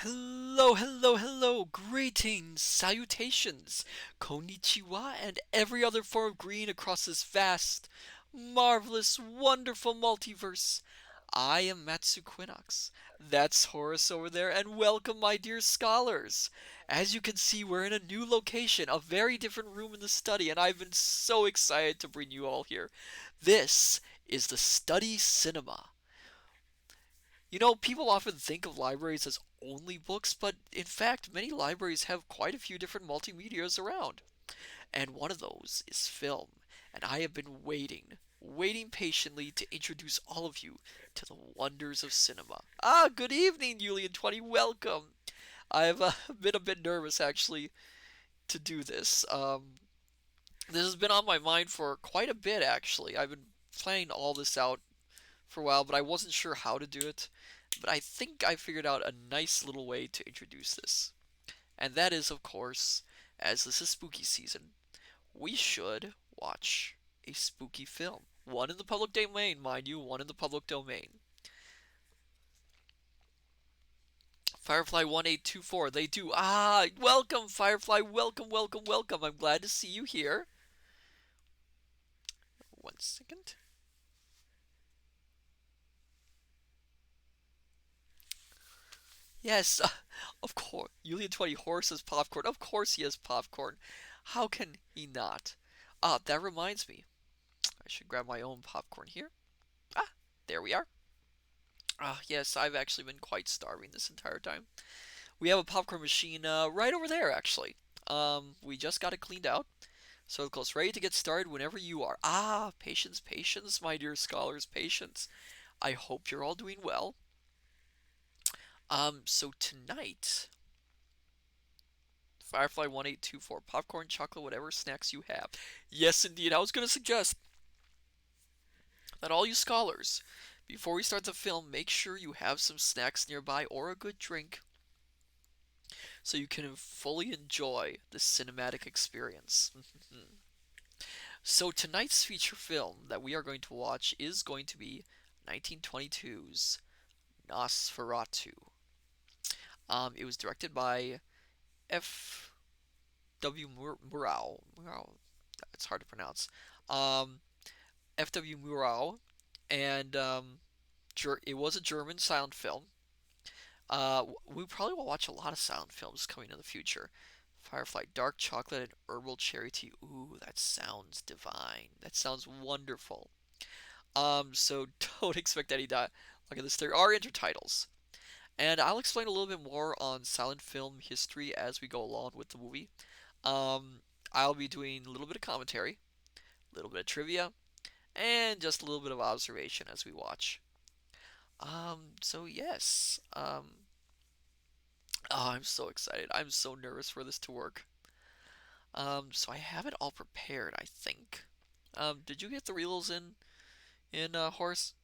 Hello, hello, hello, greetings, salutations, konnichiwa, and every other form of green across this vast, marvelous, wonderful multiverse. I am Matsu Quinox. That's Horace over there, and welcome, my dear scholars. As you can see, we're in a new location, a very different room in the study, and I've been so excited to bring you all here. This is the Study Cinema. People often think of libraries as only books, but in fact, many libraries have quite a few different multimedias around. And one of those is film. And I have been waiting patiently to introduce all of you to the wonders of cinema. Good evening, Julian20. Welcome. I've been a bit nervous actually to do this. This has been on my mind for quite a bit actually. I've been planning all this out for a while, but I wasn't sure how to do it. But I think I figured out a nice little way to introduce this. And that is, of course, as this is spooky season, we should watch a spooky film. One in the public domain, mind you, one in the public domain. Firefly 1824, they do. Welcome, Firefly. Welcome, welcome, welcome. I'm glad to see you here. 1 second. Yes, of course. Julian20 Horse has popcorn. Of course he has popcorn. How can he not? That reminds me. I should grab my own popcorn here. There we are. Yes, I've actually been quite starving this entire time. We have a popcorn machine right over there, actually. We just got it cleaned out. So, of course, ready to get started whenever you are. Patience, patience, my dear scholars, patience. I hope you're all doing well. So tonight, Firefly 1824, popcorn, chocolate, whatever snacks you have. Yes, indeed. I was going to suggest that all you scholars, before we start the film, make sure you have some snacks nearby or a good drink so you can fully enjoy the cinematic experience. So tonight's feature film that we are going to watch is going to be 1922's Nosferatu. It was directed by F. W. Murau. It's hard to pronounce. Um, F. W. Murau, and it was a German silent film. We probably will watch a lot of silent films coming in the future. Firefly Dark Chocolate and Herbal Cherry Tea. Ooh, that sounds divine. That sounds wonderful. So don't expect any look at this. There are intertitles, and I'll explain a little bit more on silent film history as we go along with the movie. I'll be doing a little bit of commentary, a little bit of trivia, and just a little bit of observation as we watch. So yes. I'm so excited. I'm so nervous for this to work. So I have it all prepared, I think. Did you get the reels in Horse?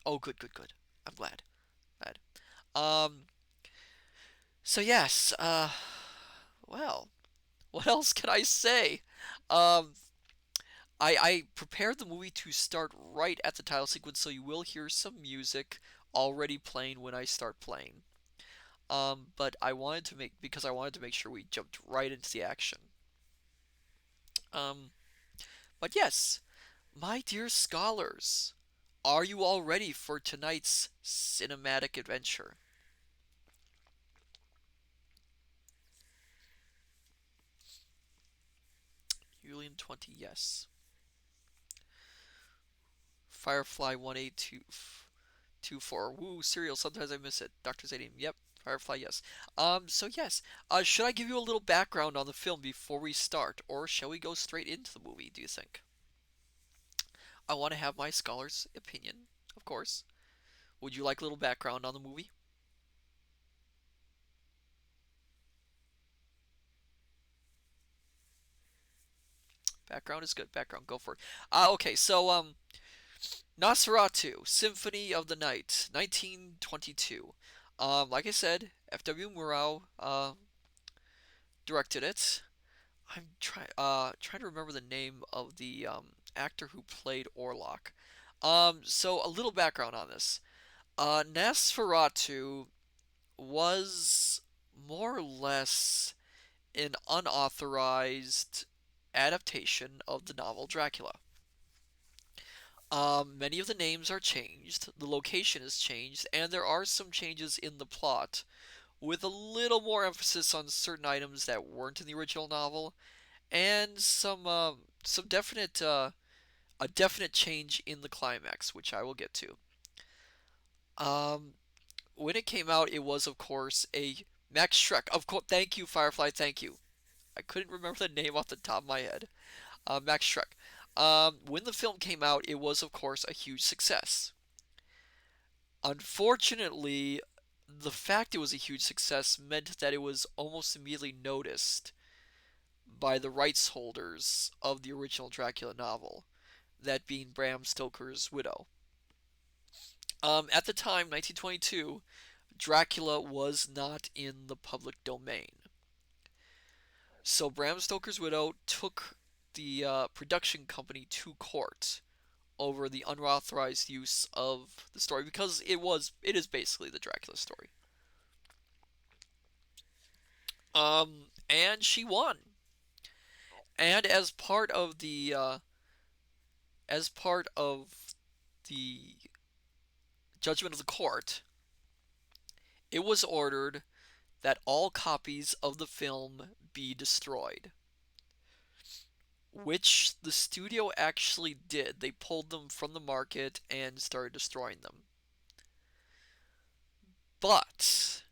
Oh, good, good, good. I'm glad. Glad. Um, so yes. Well, what else can I say? Um, I prepared the movie to start right at the title sequence, so you will hear some music already playing when I start playing. But I wanted to make sure we jumped right into the action. Um, but yes, my dear scholars, are you all ready for tonight's cinematic adventure? Julian20, yes. Firefly 1824. Woo, cereal. Sometimes I miss it. Dr. Zadium. Yep. Firefly, yes. So yes. Should I give you a little background on the film before we start, or shall we go straight into the movie, do you think? I want to have my scholar's opinion, of course. Would you like a little background on the movie? Background is good. Background, go for it. Okay, so Nosferatu, Symphony of the Night, 1922. Like I said, F.W. Murau directed it. I'm trying to remember the name of the actor who played Orlok. So a little background on this. Nosferatu was more or less an unauthorized adaptation of the novel Dracula. Many of the names are changed, the location is changed, and there are some changes in the plot, with a little more emphasis on certain items that weren't in the original novel, and some definite a definite change in the climax, which I will get to. Um, when it came out, it was of course a Max Shrek. Of course, thank you, Firefly. Thank you. I couldn't remember the name off the top of my head. Max Shrek. When the film came out, it was of course a huge success. Unfortunately, the fact it was a huge success meant that it was almost immediately noticed by the rights holders of the original Dracula novel, that being Bram Stoker's widow. At the time, 1922, Dracula was not in the public domain. So Bram Stoker's widow took the production company to court over the unauthorized use of the story because it is basically the Dracula story. And she won. And as part of the judgment of the court, it was ordered that all copies of the film be destroyed, which the studio actually did. They pulled them from the market and started destroying them. But,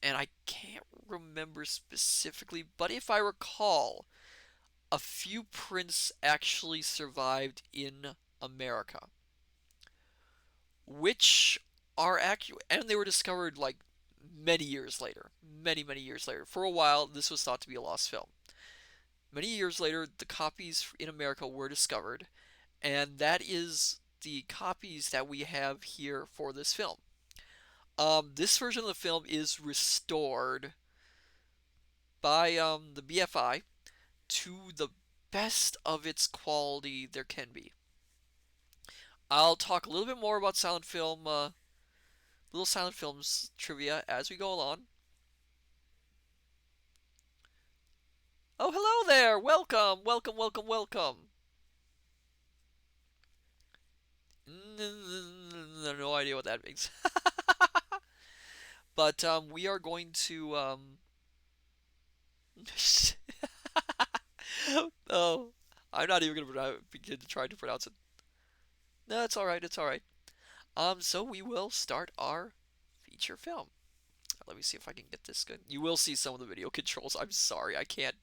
and I can't remember specifically, but if I recall, a few prints actually survived in America, which are accurate, and they were discovered like many years later. Many years later. For a while, this was thought to be a lost film. Many years later, the copies in America were discovered, and that is the copies that we have here for this film. This version of the film is restored by the BFI to the best of its quality there can be. I'll talk a little bit more about little silent films trivia as we go along. Oh, hello there! Welcome, welcome, welcome, welcome. No idea what that means. But we are going to oh, I'm not even gonna begin to try to pronounce it. No, it's all right. It's all right. So we will start our feature film. Let me see if I can get this good. You will see some of the video controls. I'm sorry, I can't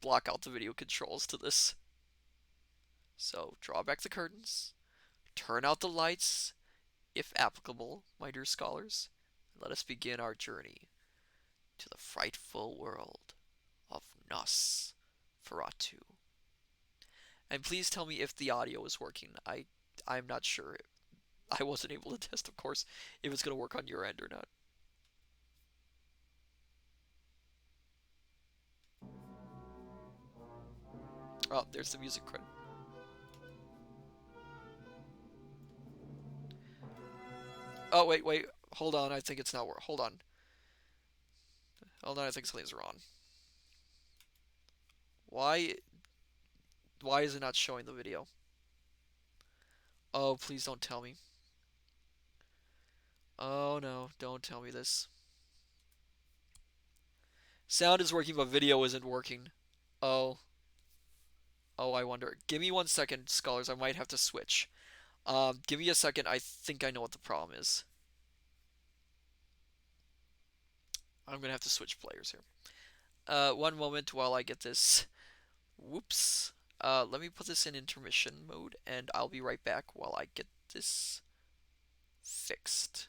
block out the video controls to this. So draw back the curtains, turn out the lights, if applicable, my dear scholars. Let us begin our journey to the frightful world of Nosferatu. And please tell me if the audio is working. I'm not sure. I wasn't able to test, of course, if it's going to work on your end or not. Oh, there's the music credit. Oh, wait. Hold on. I think it's not working. Hold on. Hold on. I think something's wrong. Why? Why is it not showing the video? Oh, please don't tell me. Oh no, don't tell me this. Sound is working, but video isn't working. Oh. Oh, I wonder. Give me 1 second, scholars. I might have to switch. Give me a second. I think I know what the problem is. I'm gonna have to switch players here. One moment while I get this. Whoops. Let me put this in intermission mode, and I'll be right back while I get this fixed.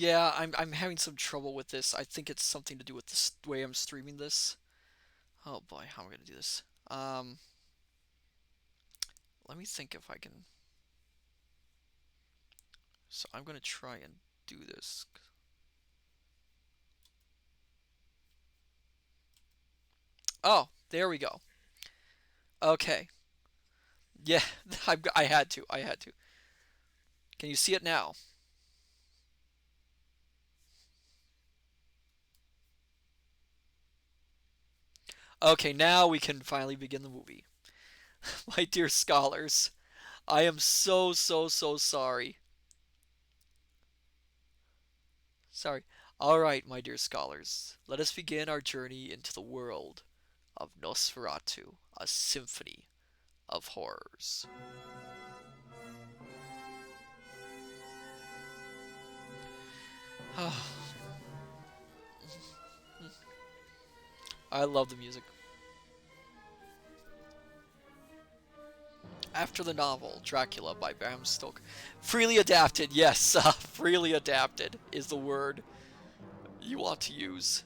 Yeah, I'm having some trouble with this. I think it's something to do with the way I'm streaming this. Oh boy, how am I gonna do this? Um, Let me think if I can. So I'm gonna try and do this. Oh, there we go. Okay. Yeah, I had to. I had to. Can you see it now? Okay, now we can finally begin the movie. My dear scholars, I am so sorry. Sorry. All right, my dear scholars, let us begin our journey into the world of Nosferatu, a symphony of horrors. I love the music. After the novel Dracula by Bram Stoker. Freely adapted, yes, freely adapted is the word you want to use.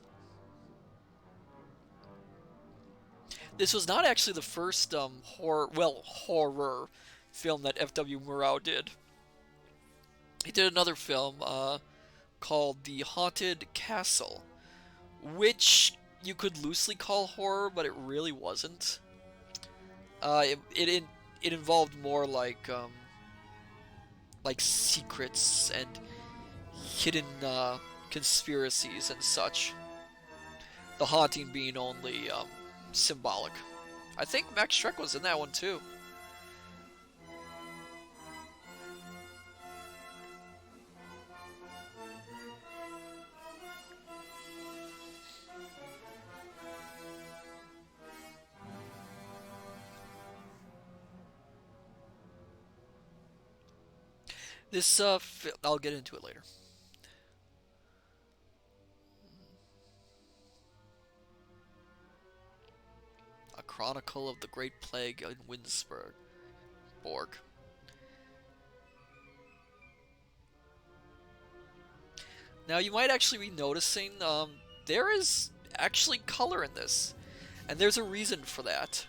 This was not actually the first horror film that F.W. Murnau did. He did another film called The Haunted Castle, which you could loosely call horror, but it really wasn't. It involved more like secrets and hidden conspiracies and such. The haunting being only symbolic. I think Max Schreck was in that one too. I'll get into it later. A Chronicle of the Great Plague in Winsburg. Borg. Now you might actually be noticing there is actually color in this, and there's a reason for that.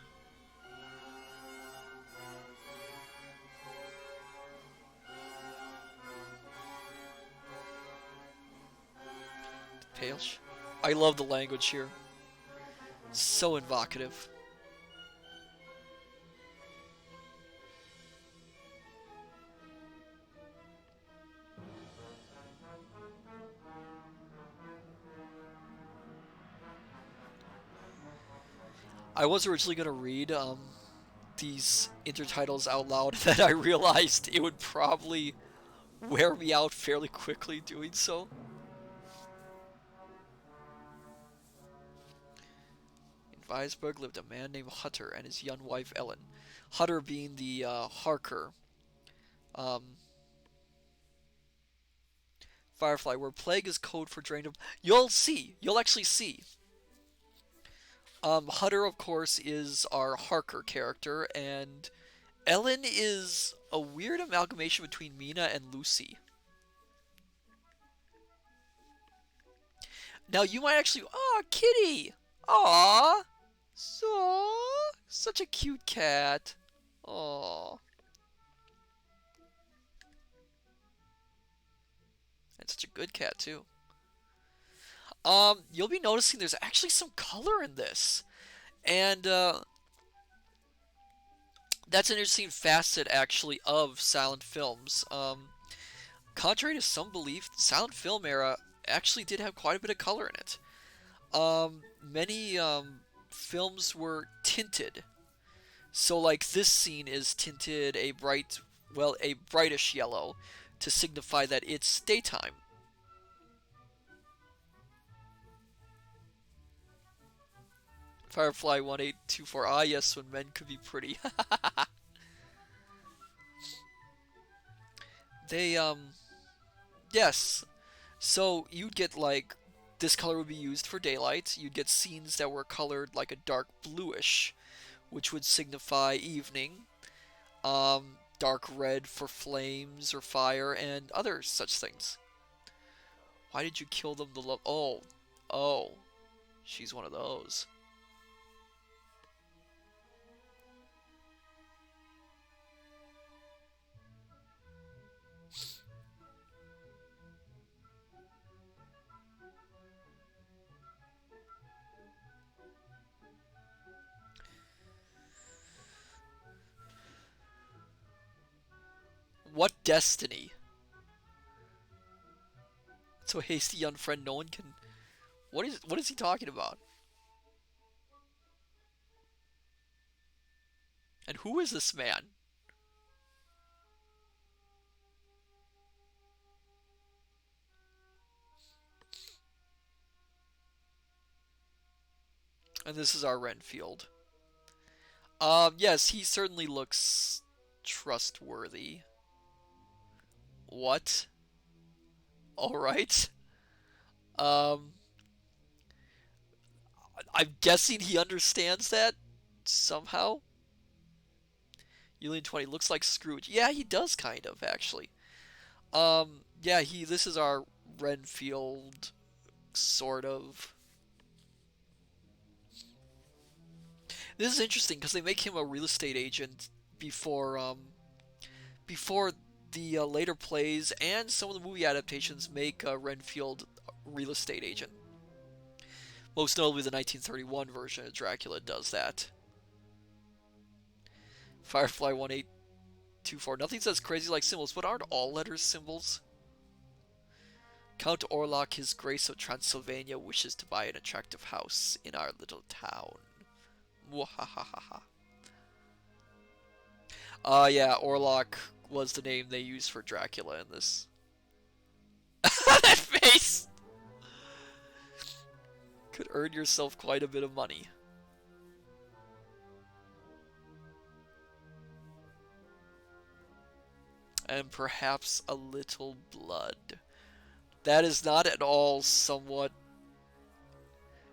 Pale. I love the language here. So evocative. I was originally gonna read these intertitles out loud, that I realized it would probably wear me out fairly quickly doing so. In Weisberg lived a man named Hutter and his young wife Ellen. Hutter being the Harker um, Firefly, where plague is code for drain of. You'll see. You'll actually see. Hutter, of course, is our Harker character, and Ellen is a weird amalgamation between Mina and Lucy. Now you might actually, oh, kitty, aw, so such a cute cat, aw, and such a good cat too. You'll be noticing there's actually some color in this, and that's an interesting facet actually of silent films. Contrary to some belief, the silent film era actually did have quite a bit of color in it. Many films were tinted. So, like, this scene is tinted a brightish yellow to signify that it's daytime. Firefly 1824. Ah, yes, when men could be pretty. They, yes. So, you'd get, like, this color would be used for daylight. You'd get scenes that were colored like a dark bluish, which would signify evening. Dark red for flames or fire and other such things. Why did you kill them? The love. Oh, oh, she's one of those. What destiny? So hasty, young friend. No one can. What is he talking about? And who is this man? And this is our Renfield. Yes, he certainly looks trustworthy. What? All right. Um, I'm guessing he understands that somehow. Julian 20 looks like Scrooge. Yeah, he does kind of actually. Yeah, he. This is our Renfield, sort of. This is interesting because they make him a real estate agent before before the later plays and some of the movie adaptations make Renfield a real estate agent. Most notably, the 1931 version of Dracula does that. Firefly 1824. Nothing says crazy like symbols, but aren't all letters symbols? Count Orlok, His Grace of Transylvania, wishes to buy an attractive house in our little town. Mwahahaha. Yeah, Orlok was the name they used for Dracula in this. That face! Could earn yourself quite a bit of money. And perhaps a little blood. That is not at all somewhat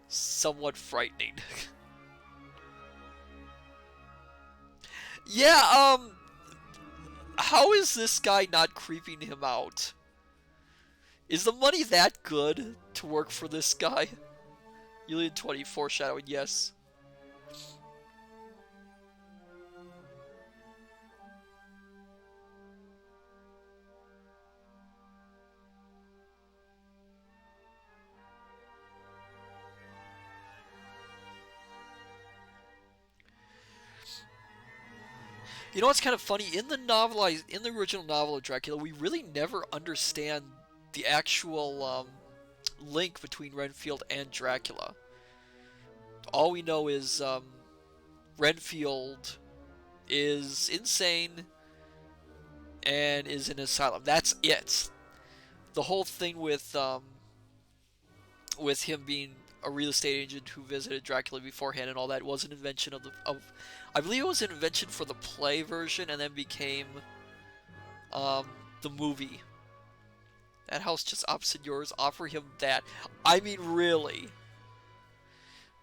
frightening. Yeah, how is this guy not creeping him out? Is the money that good to work for this guy? Julian 20 foreshadowing, yes. You know what's kind of funny? In the original novel of Dracula, we really never understand the actual link between Renfield and Dracula. All we know is Renfield is insane and is in an asylum. That's it. The whole thing with him being a real estate agent who visited Dracula beforehand and all that was an invention of I believe it was an invention for the play version and then became the movie. That house just opposite yours, offer him that. I mean, really.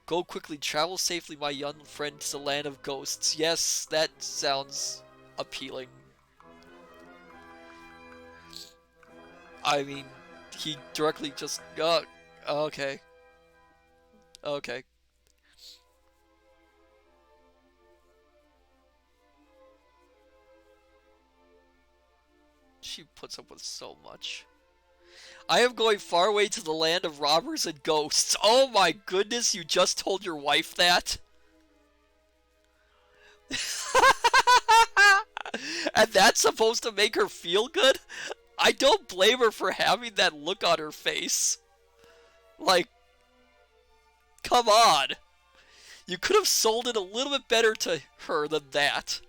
Go quickly, travel safely, my young friend, to the land of ghosts. Yes, that sounds appealing. I mean, he directly just okay. Okay. She puts up with so much. I am going far away to the land of robbers and ghosts. Oh my goodness, you just told your wife that? And that's supposed to make her feel good? I don't blame her for having that look on her face. Like, come on. You could have sold it a little bit better to her than that.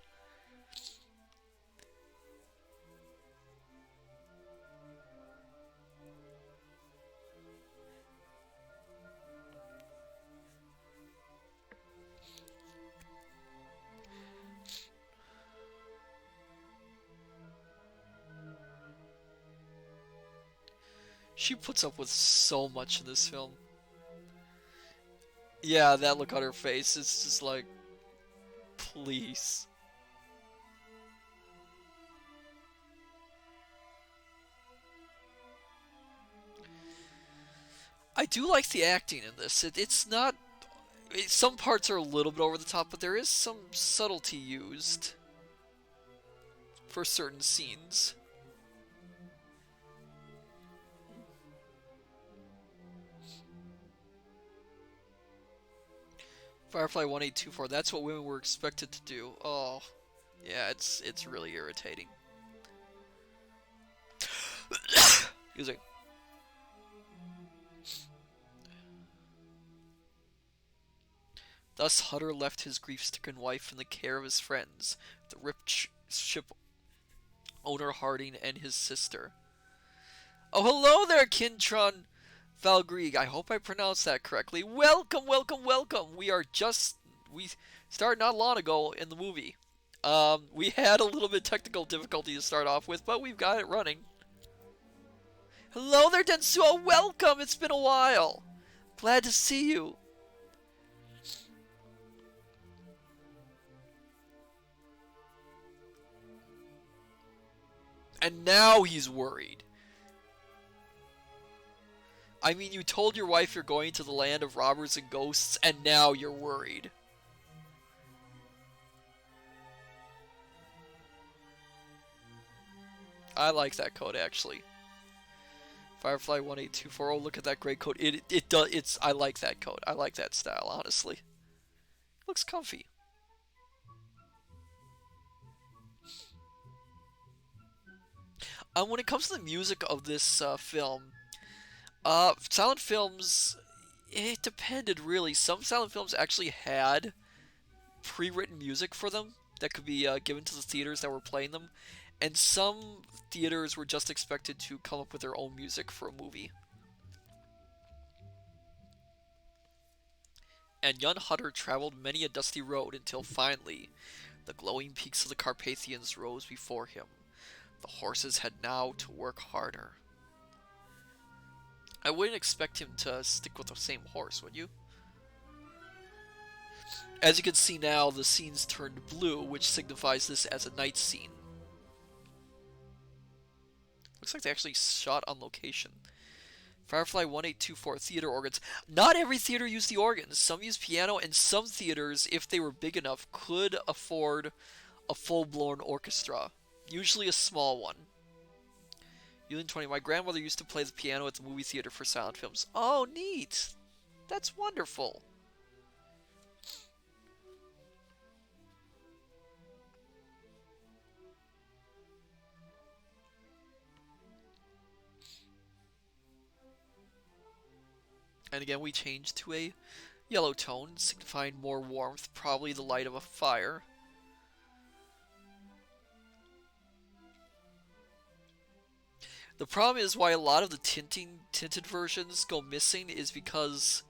She puts up with so much in this film. Yeah, that look on her face, it's just like, please. I do like the acting in this. It's not. Some parts are a little bit over the top, but there is some subtlety used for certain scenes. Firefly 1824. That's what women were expected to do. Oh, yeah. It's really irritating. Excuse me. Thus Hutter left his grief-stricken wife in the care of his friends, the rich ship owner Harding and his sister. Oh, hello there, Kintron Valgrieg. I hope I pronounced that correctly. Welcome, welcome, welcome. We started not long ago in the movie. We had a little bit of technical difficulty to start off with, but we've got it running. Hello there, Densuo. Welcome. It's been a while. Glad to see you. And now he's worried. I mean, you told your wife you're going to the land of robbers and ghosts, and now you're worried. I like that code, actually. Firefly 1824. Oh, look at that great code. It does. I like that code. I like that style, honestly. Looks comfy. When it comes to the music of this film, silent films, it depended really. Some silent films actually had pre-written music for them that could be given to the theaters that were playing them, and some theaters were just expected to come up with their own music for a movie. And young Hutter traveled many a dusty road until finally the glowing peaks of the Carpathians rose before him. The horses had now to work harder. I wouldn't expect him to stick with the same horse, would you? As you can see now, the scene's turned blue, which signifies this as a night scene. Looks like they actually shot on location. Firefly 1824 theater organs. Not every theater used the organs. Some used piano, and some theaters, if they were big enough, could afford a full-blown orchestra. Usually a small one. Yulin 20. My grandmother used to play the piano at the movie theater for silent films. Oh, neat. That's wonderful. And again, we changed to a yellow tone, signifying more warmth, probably the light of a fire. The problem is why a lot of the tinted versions go missing is because...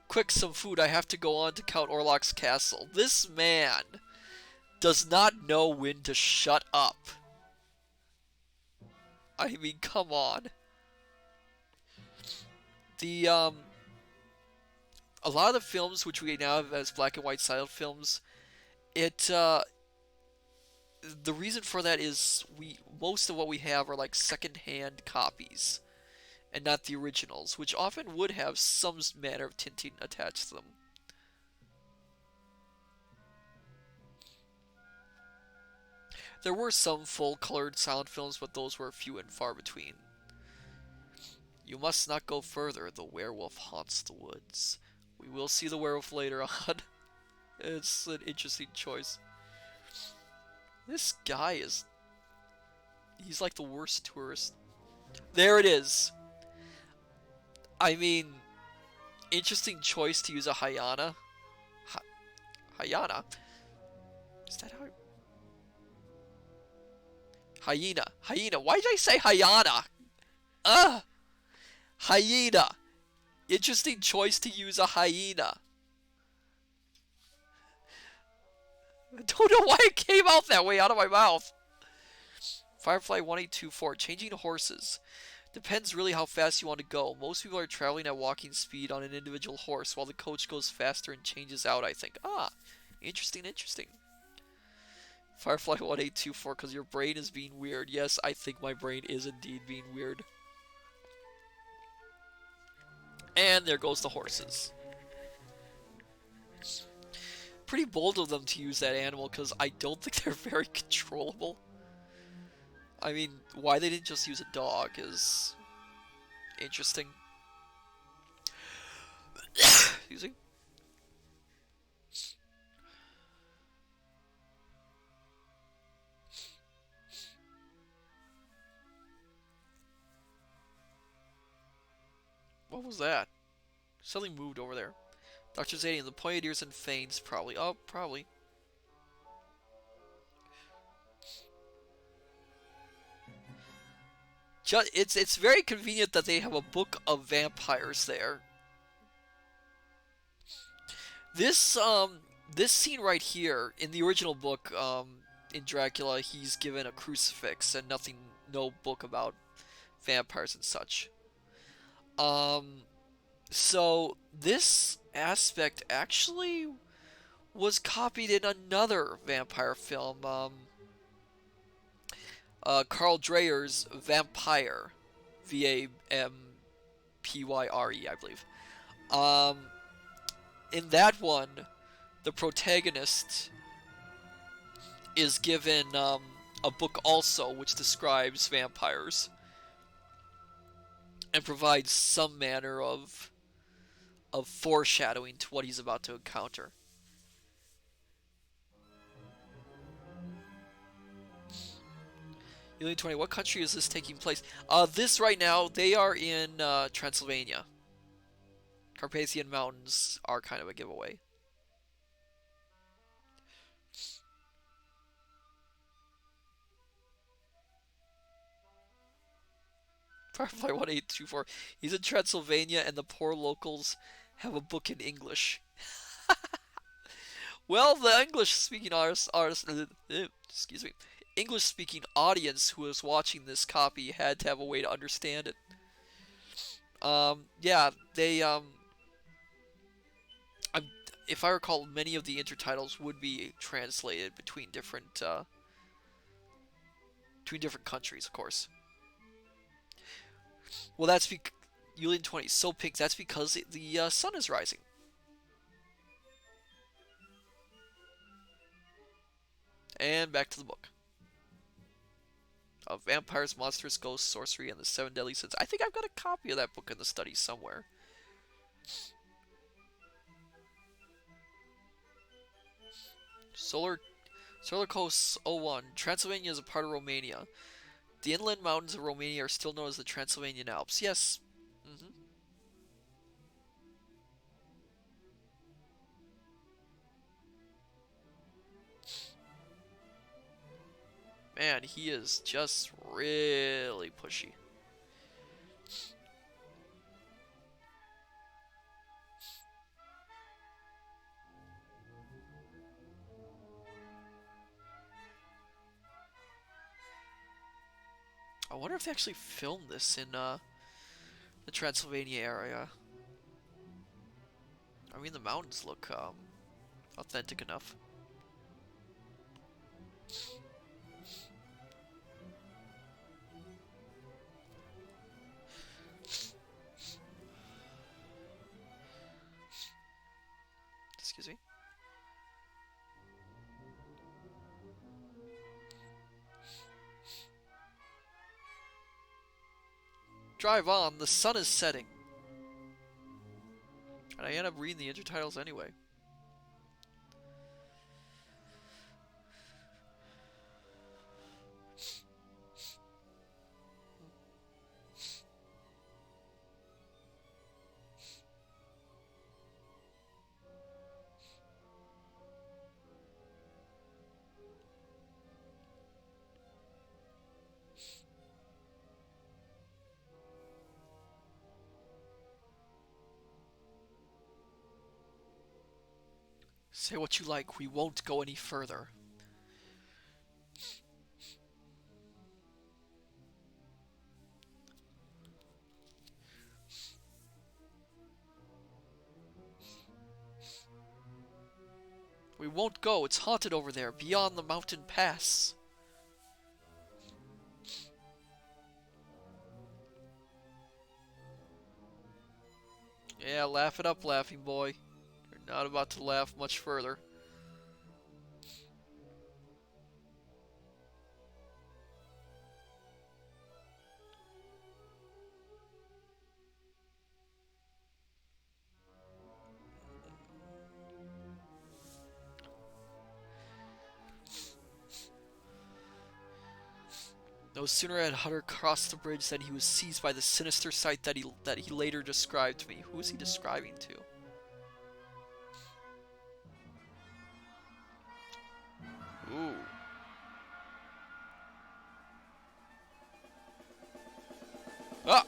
Quick, some food. I have to go on to Count Orlok's castle. This man does not know when to shut up. I mean, come on. A lot of the films which we now have as black and white silent films, the reason for that is most of what we have are like second-hand copies and not the originals, which often would have some manner of tinting attached to them. There were some full-colored silent films, but those were few and far between. You must not go further. The werewolf haunts the woods. We will see the werewolf later on. It's an interesting choice. This guy is... He's like the worst tourist. There it is. I mean, interesting choice to use a hyena. Hyena? Is that how... Hyena. Hyena. Why did I say hyena? Ugh! Hyena. Interesting choice to use a hyena. I don't know why it came out that way out of my mouth. Firefly 1824. Changing horses. Depends really how fast you want to go. Most people are traveling at walking speed on an individual horse, while the coach goes faster and changes out, I think. Ah, interesting, interesting. Firefly 1824, because your brain is being weird. Yes, I think my brain is indeed being weird. And there goes the horses. Pretty bold of them to use that animal, because I don't think they're very controllable. I mean, why they didn't just use a dog is interesting. Excuse me. What was that? Something moved over there. Dr. Zadian, the pointed ears and fangs, probably. Oh, probably. It's very convenient that they have a book of vampires there. This scene right here in the original book, in Dracula, he's given a crucifix and nothing, no book about vampires and such. Um, so this aspect actually was copied in another vampire film, Carl Dreyer's Vampire, Vampyre, I believe. Um, in that one, the protagonist is given a book also which describes vampires and provides some manner of foreshadowing to what he's about to encounter. Alien 20, what country is this taking place? This right now, they are in Transylvania. Carpathian Mountains are kind of a giveaway. Firefly 1824. He's in Transylvania, and the poor locals have a book in English. Well, the English-speaking excuse me, English-speaking audience who was watching this copy had to have a way to understand it. Yeah, they if I recall, many of the intertitles would be translated between different countries, of course. Well, that's because Yulian 20 so pink. That's because the sun is rising. And back to the book. Of vampires, monsters, ghosts, sorcery, and the seven deadly sins. I think I've got a copy of that book in the study somewhere. Solar Coast 01. Transylvania is a part of Romania. The inland mountains of Romania are still known as the Transylvanian Alps. Yes. Man, he is just really pushy. I wonder if they actually filmed this in the Transylvania area. I mean, the mountains look authentic enough. Excuse me. Drive on, the sun is setting. And I end up reading the intertitles anyway. Say what you like, we won't go any further. We won't go, it's haunted over there, beyond the mountain pass. Yeah, laugh it up, laughing boy. You're not about to laugh much further. No sooner had Hutter crossed the bridge than he was seized by the sinister sight that he later described to me. Who is he describing to? Ooh. Ah!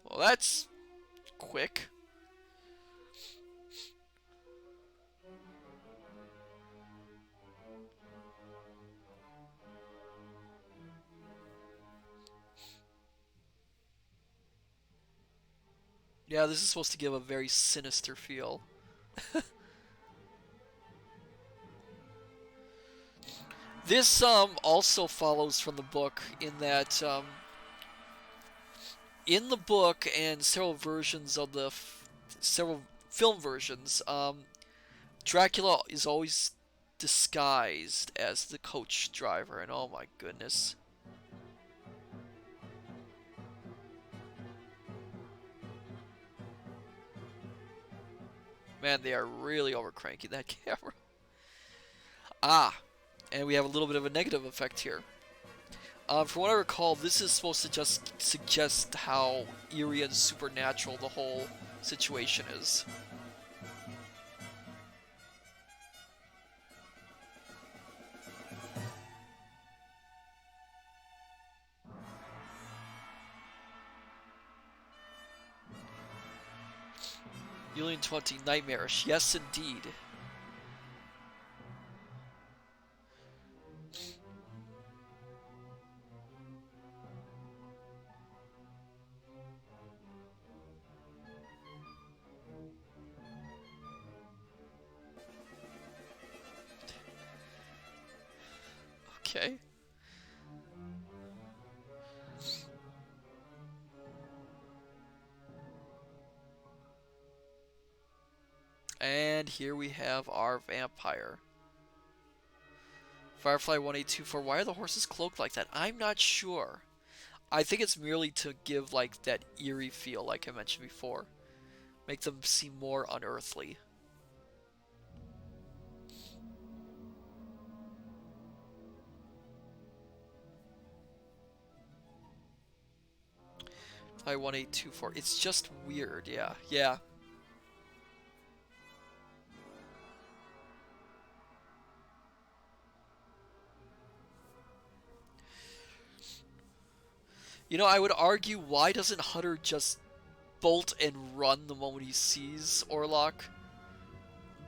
Well, that's quick. Yeah, this is supposed to give a very sinister feel. This also follows from the book in that in the book and several versions of the several film versions, Dracula is always disguised as the coach driver, and oh my goodness. Man, they are really overcranking that camera. Ah, and we have a little bit of a negative effect here. From what I recall, this is supposed to just suggest how eerie and supernatural the whole situation is. Alien 20, nightmarish. Yes, indeed. Okay. And here we have our vampire. Firefly 1824. Why are the horses cloaked like that? I'm not sure. I think it's merely to give like that eerie feel, like I mentioned before. Make them seem more unearthly. Firefly 1824. It's just weird, yeah. Yeah. You know, I would argue, why doesn't Hutter just bolt and run the moment he sees Orlok?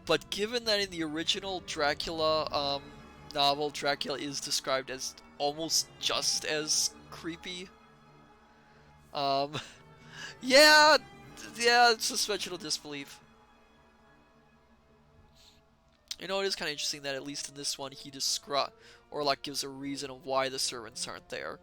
But given that in the original Dracula novel, Dracula is described as almost just as creepy. Um, yeah, yeah, suspension of disbelief. You know, it is kind of interesting that at least in this one, Orlok gives a reason of why the servants aren't there.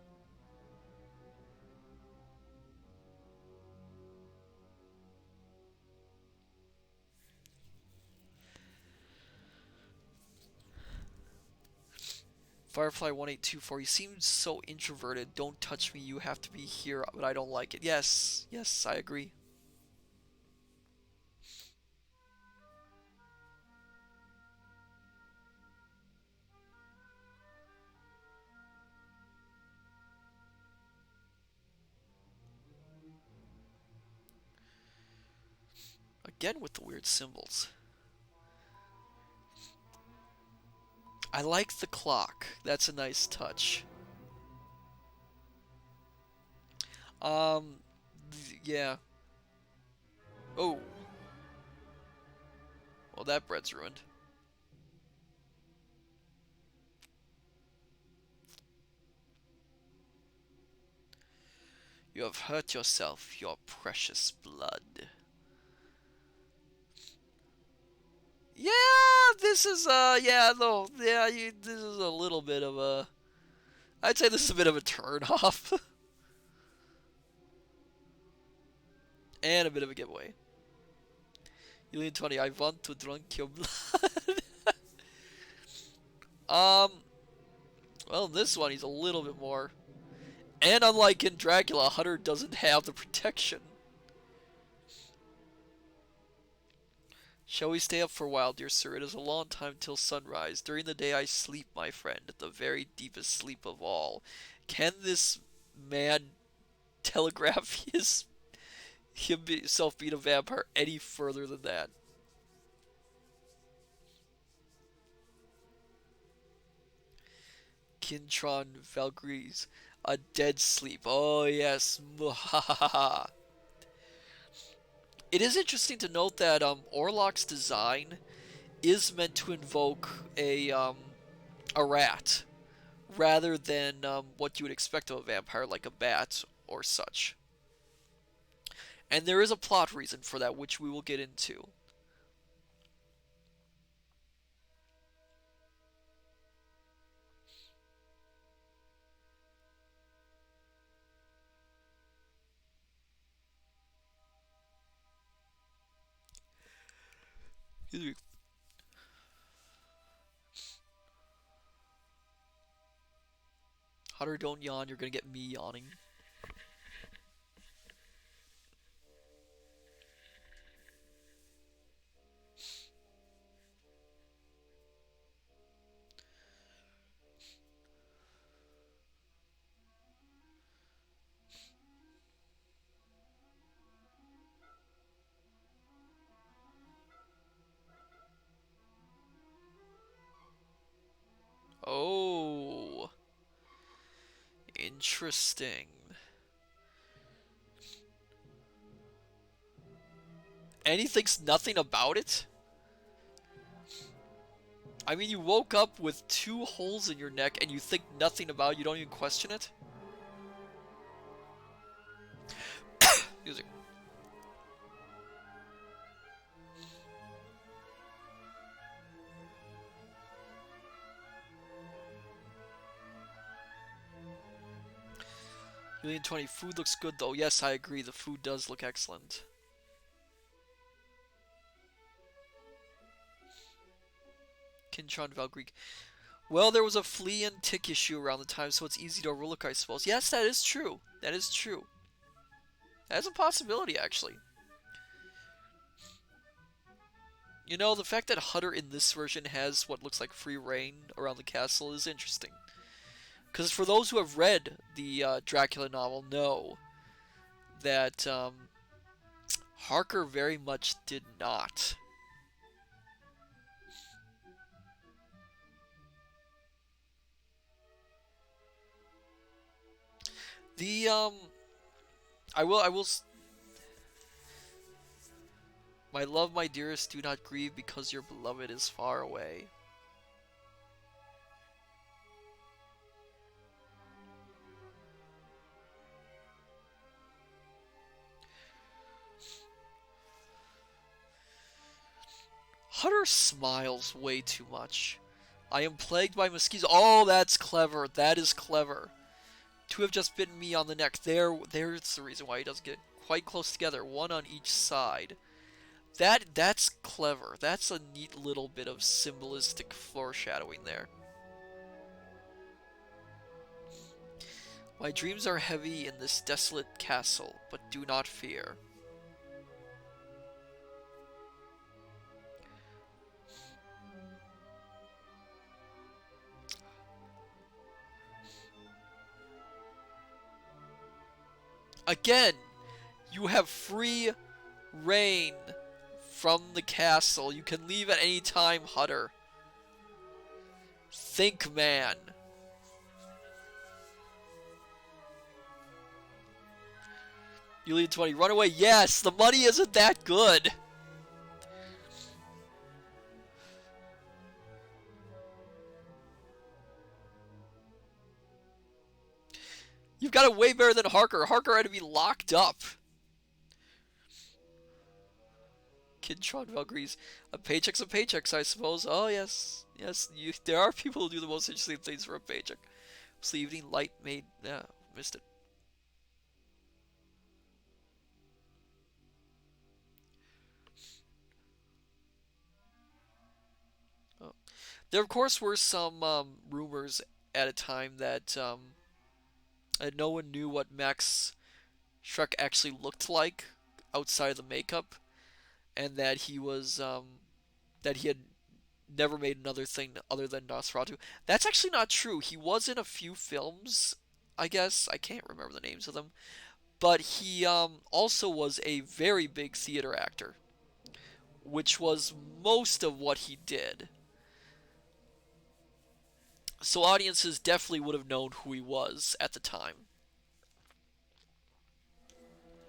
Firefly 1824, he seems so introverted. Don't touch me, you have to be here, but I don't like it. Yes, yes, I agree. Again with the weird symbols. I like the clock. That's a nice touch. Um, yeah. Oh. Well, that bread's ruined. You have hurt yourself, your precious blood. Yeah, this is, yeah, no, yeah, this is a little bit of a, I'd say this is a bit of a turn off. And a bit of a giveaway. Alien 20, I want to drink your blood. Um, well, this one he's a little bit more. And unlike in Dracula, Hunter doesn't have the protection. Shall we stay up for a while, dear sir? It is a long time till sunrise. During the day I sleep, my friend, the very deepest sleep of all. Can this man telegraph himself being a vampire any further than that? Kintron Valkyries, a dead sleep. Oh yes, muhahaha. It is interesting to note that Orlok's design is meant to invoke a rat rather than what you would expect of a vampire, like a bat or such. And there is a plot reason for that, which we will get into. Hunter, don't yawn. You're gonna get me yawning. Oh, interesting. And he thinks nothing about it? I mean, you woke up with two holes in your neck and you think nothing about it, you don't even question it? Music. Million 20. Food looks good though. Yes, I agree. The food does look excellent. Kinchon Valgreek. Well, there was a flea and tick issue around the time, so it's easy to overlook, I suppose. Yes, that is true. That is true. That is a possibility, actually. You know, the fact that Hutter in this version has what looks like free reign around the castle is interesting. Because for those who have read the Dracula novel, know that Harker very much did not. The I will. My love, my dearest, do not grieve because your beloved is far away. Hutter smiles way too much. I am plagued by mosquitoes. Oh, that's clever. That is clever. Two have just bitten me on the neck. There's the reason why he doesn't get quite close together. One on each side. That's clever. That's a neat little bit of symbolistic foreshadowing there. My dreams are heavy in this desolate castle, but do not fear. Again, you have free reign from the castle. You can leave at any time, Hutter. Think, man. You lead 20. Run away. Yes, the money isn't that good. You've got it way better than Harker. Harker had to be locked up. Kintron Valkyries. A paycheck's a paycheck, I suppose. Oh, yes. Yes, there are people who do the most interesting things for a paycheck. Was the evening light made... Yeah, missed it. There, of course, were some rumors at a time that no one knew what Max Shrek actually looked like outside of the makeup, and that he had never made another thing other than Nosferatu. That's actually not true. He was in a few films, I guess. I can't remember the names of them. But he also was a very big theater actor, which was most of what he did. So audiences definitely would have known who he was at the time.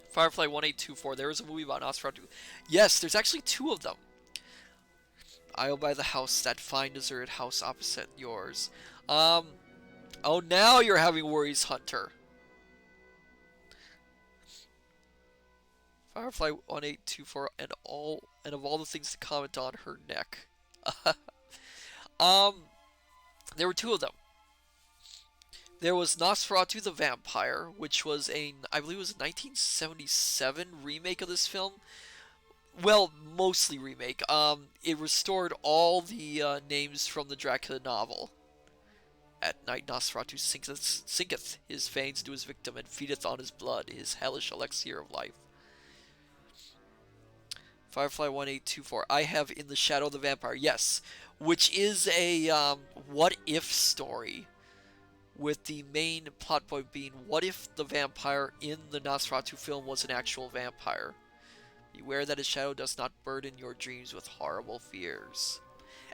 Firefly 1824, there is a movie about Nosferatu. Yes, there's actually two of them. I'll buy the house, that fine deserted house opposite yours. Um, oh, now you're having worries, Hunter. Firefly 1824, and of all the things to comment on, her neck. um, there were two of them. There was Nosferatu the Vampire, which was I believe it was a 1977 remake of this film. Well, mostly remake. It restored all the names from the Dracula novel. At night Nosferatu sinketh his veins to his victim and feedeth on his blood, his hellish elixir of life. Firefly 1824. I have In the Shadow of the Vampire. Yes, which is a what if story, with the main plot point being what if the vampire in the Nosferatu film was an actual vampire? Beware that his shadow does not burden your dreams with horrible fears.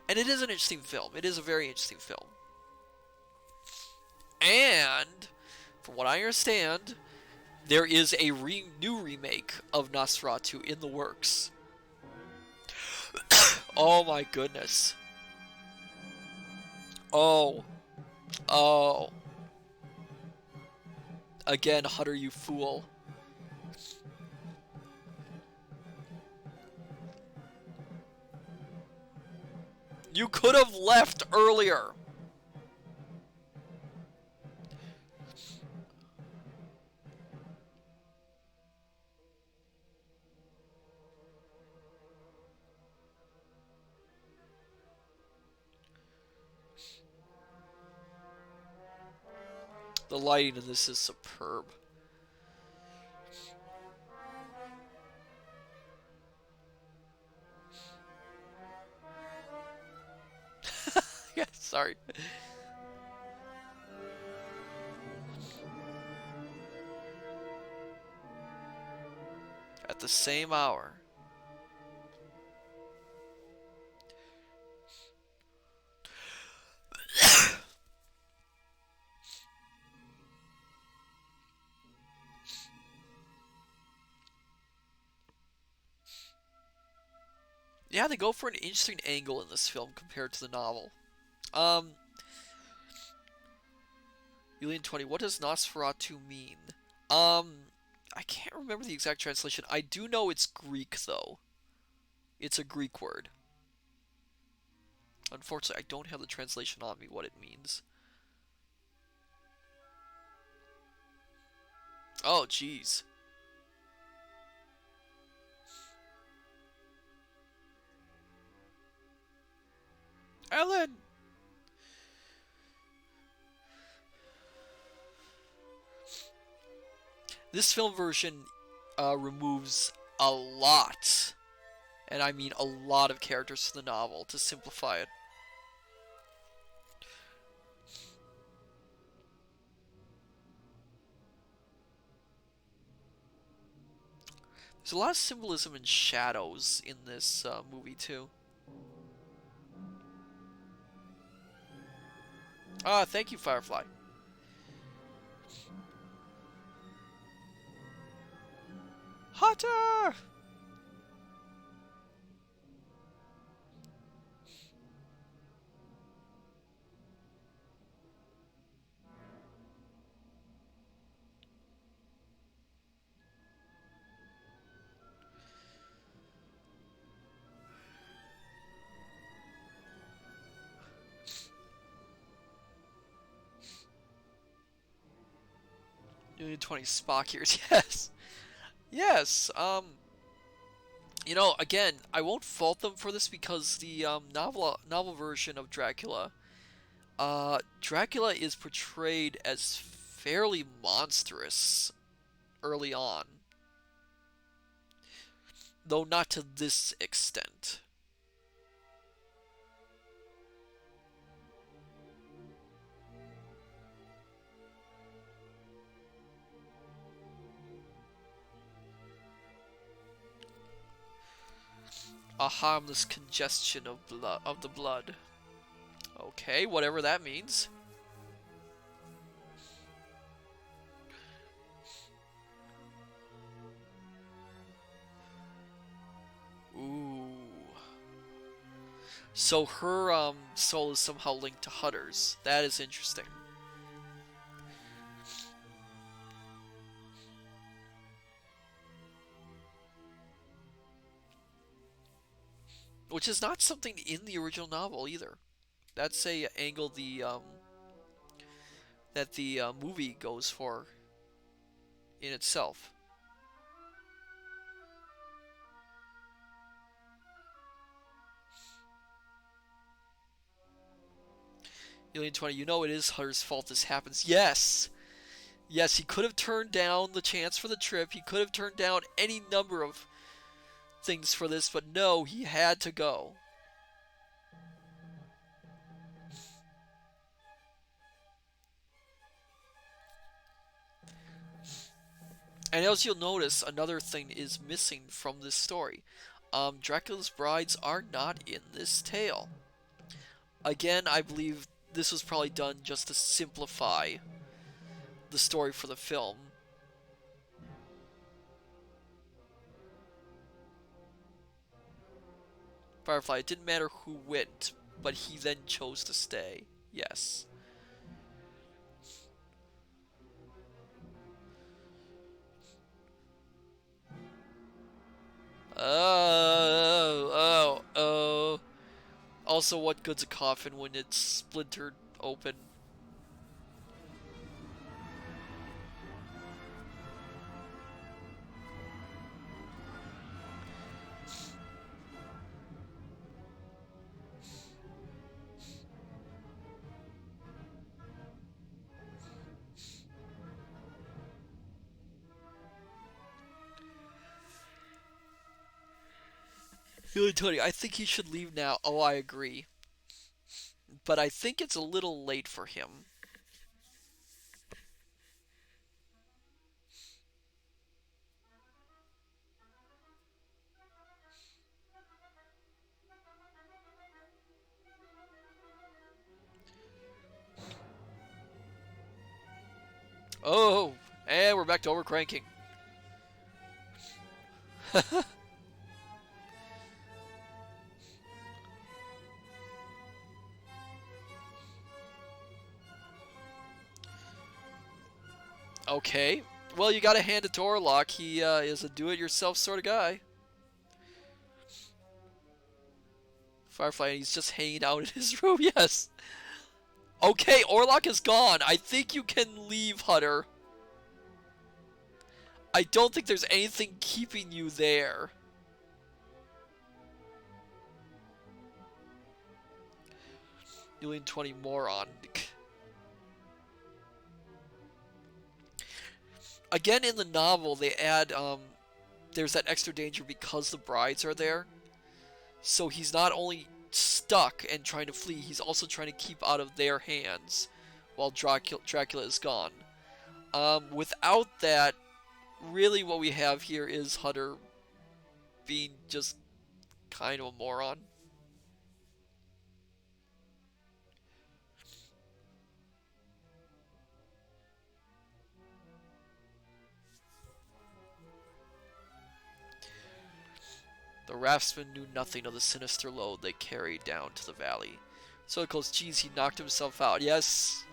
And it is an interesting film. It is a very interesting film. And, from what I understand, there is a new remake of Nosferatu in the works. Oh my goodness. Oh. Oh. Again, Hutter, you fool. You could have left earlier. The lighting in this is superb. Yeah, sorry. At the same hour. Yeah, they go for an interesting angle in this film compared to the novel. Um, Julian 20, what does Nosferatu mean? I can't remember the exact translation. I do know it's Greek, though. It's a Greek word. Unfortunately, I don't have the translation on me, what it means. Oh, jeez. Ellen! This film version removes a lot, and I mean a lot of characters from the novel to simplify it. There's a lot of symbolism and shadows in this movie, too. Ah, thank you, Firefly. Hotter! Union 20 Spock here. Yes. Yes. Again, I won't fault them for this because the novel version of Dracula, Dracula is portrayed as fairly monstrous early on, though not to this extent. A harmless congestion of the blood. Okay, whatever that means. Ooh. So her soul is somehow linked to Hutter's. That is interesting. Which is not something in the original novel either. That's a angle the movie goes for in itself. Alien 20, it is Hutter's fault this happens. Yes! Yes, he could have turned down the chance for the trip. He could have turned down any number of things for this, but no, he had to go. And as you'll notice, another thing is missing from this story. Dracula's brides are not in this tale. Again, I believe this was probably done just to simplify the story for the film. Firefly, it didn't matter who went, but he then chose to stay. Yes. Oh. Also, what good's a coffin when it's splintered open? Really, Tony, I think he should leave now. Oh, I agree. But I think it's a little late for him. Oh, and we're back to overcranking. Okay. Well, you gotta hand it to Orlok. He is a do-it-yourself sort of guy. Firefly, and he's just hanging out in his room. Yes. Okay, Orlok is gone. I think you can leave, Hutter. I don't think there's anything keeping you there. Alien 20 moron. Again, in the novel, they add, there's that extra danger because the brides are there. So he's not only stuck and trying to flee, he's also trying to keep out of their hands while Dracula is gone. Without that, really what we have here is Hutter being just kind of a moron. The raftsmen knew nothing of the sinister load they carried down to the valley. So it goes, geez, he knocked himself out. Yes.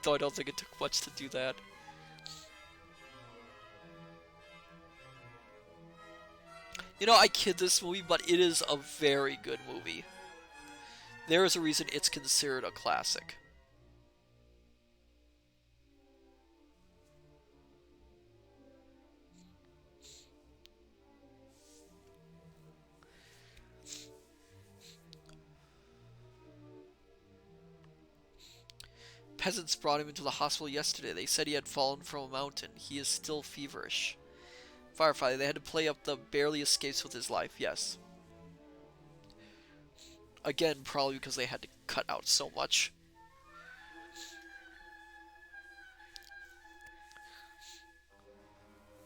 Though I don't think it took much to do that. I kid this movie, but it is a very good movie. There is a reason it's considered a classic. Peasants brought him into the hospital yesterday. They said he had fallen from a mountain. He is still feverish. Firefly, they had to play up the barely escapes with his life, yes. Again, probably because they had to cut out so much.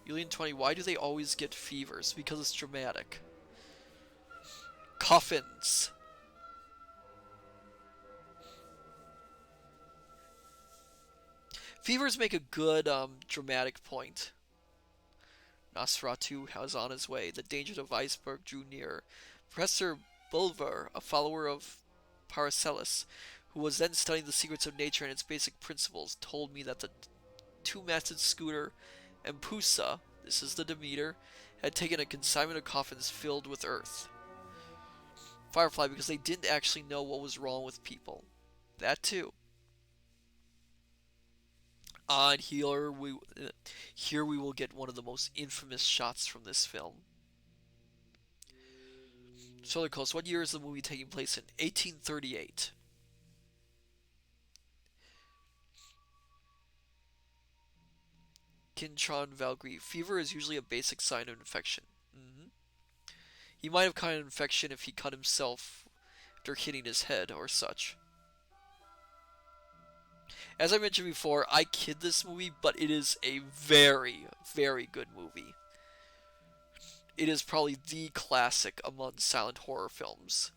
Alien 20, why do they always get fevers? Because it's dramatic. Coffins. Fevers make a good dramatic point. Nosferatu was on his way. The danger of iceberg drew near. Professor Bulver, a follower of Paracelsus, who was then studying the secrets of nature and its basic principles, told me that the two-masted scooter and Pusa, this is the Demeter, had taken a consignment of coffins filled with earth. Firefly, because they didn't actually know what was wrong with people. That too. And here we will get one of the most infamous shots from this film. Solar Coast, what year is the movie taking place in? 1838. Kinchon Valgrieve. Fever is usually a basic sign of infection. He might have caught an infection if he cut himself after hitting his head or such. As I mentioned before, I kid this movie, but it is a very, very good movie. It is probably the classic among silent horror films.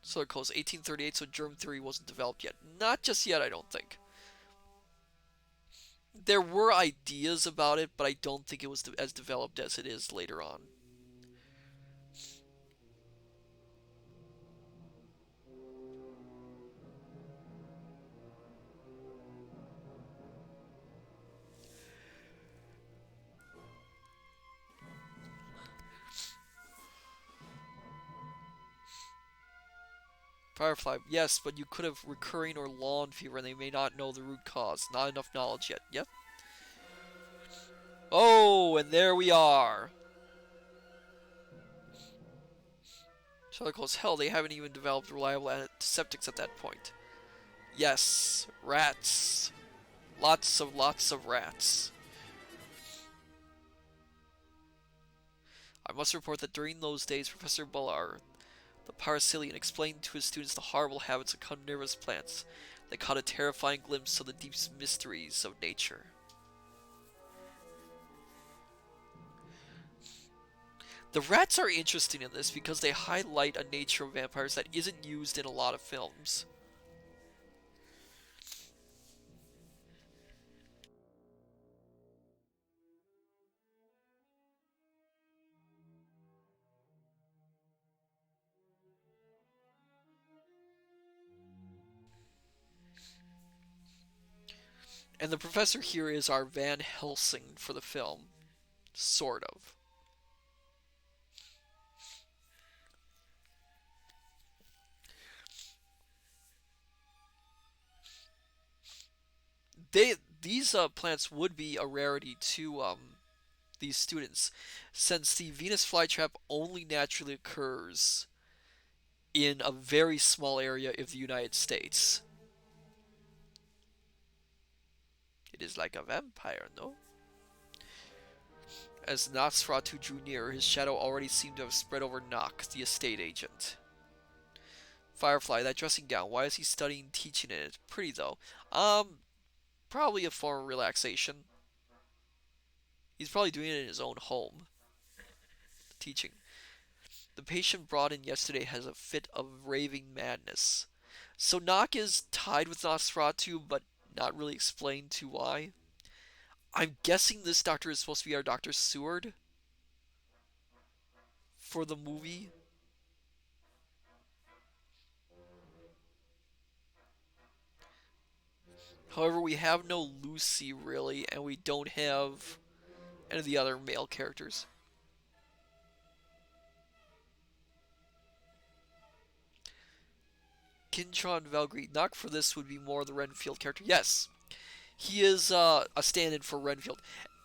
So it goes 1838, so germ theory wasn't developed yet. Not just yet, I don't think. There were ideas about it, but I don't think it was as developed as it is later on. Firefly, yes, but you could have recurring or lawn fever and they may not know the root cause. Not enough knowledge yet. Yep. Oh, and there we are. Charlie calls hell, they haven't even developed reliable antiseptics at that point. Yes, rats. Lots of rats. I must report that during those days, Professor Bullard, the Paracelian, explained to his students the horrible habits of carnivorous plants. They caught a terrifying glimpse of the deep mysteries of nature. The rats are interesting in this because they highlight a nature of vampires that isn't used in a lot of films. And the professor here is our Van Helsing for the film. Sort of. These plants would be a rarity to these students, since the Venus flytrap only naturally occurs in a very small area of the United States. It is like a vampire, no? As Nosferatu drew near, his shadow already seemed to have spread over Nock, the estate agent. Firefly, that dressing gown, why is he studying teaching in it? Pretty though. Probably a form of relaxation. He's probably doing it in his own home. Teaching. The patient brought in yesterday has a fit of raving madness. So Nock is tied with Nosferatu, but not really explained to why. I'm guessing this doctor is supposed to be our Dr. Seward for the movie. However, we have no Lucy really, and we don't have any of the other male characters. Kinchon Valgrieve. Nock for this would be more the Renfield character. Yes, he is a stand-in for Renfield.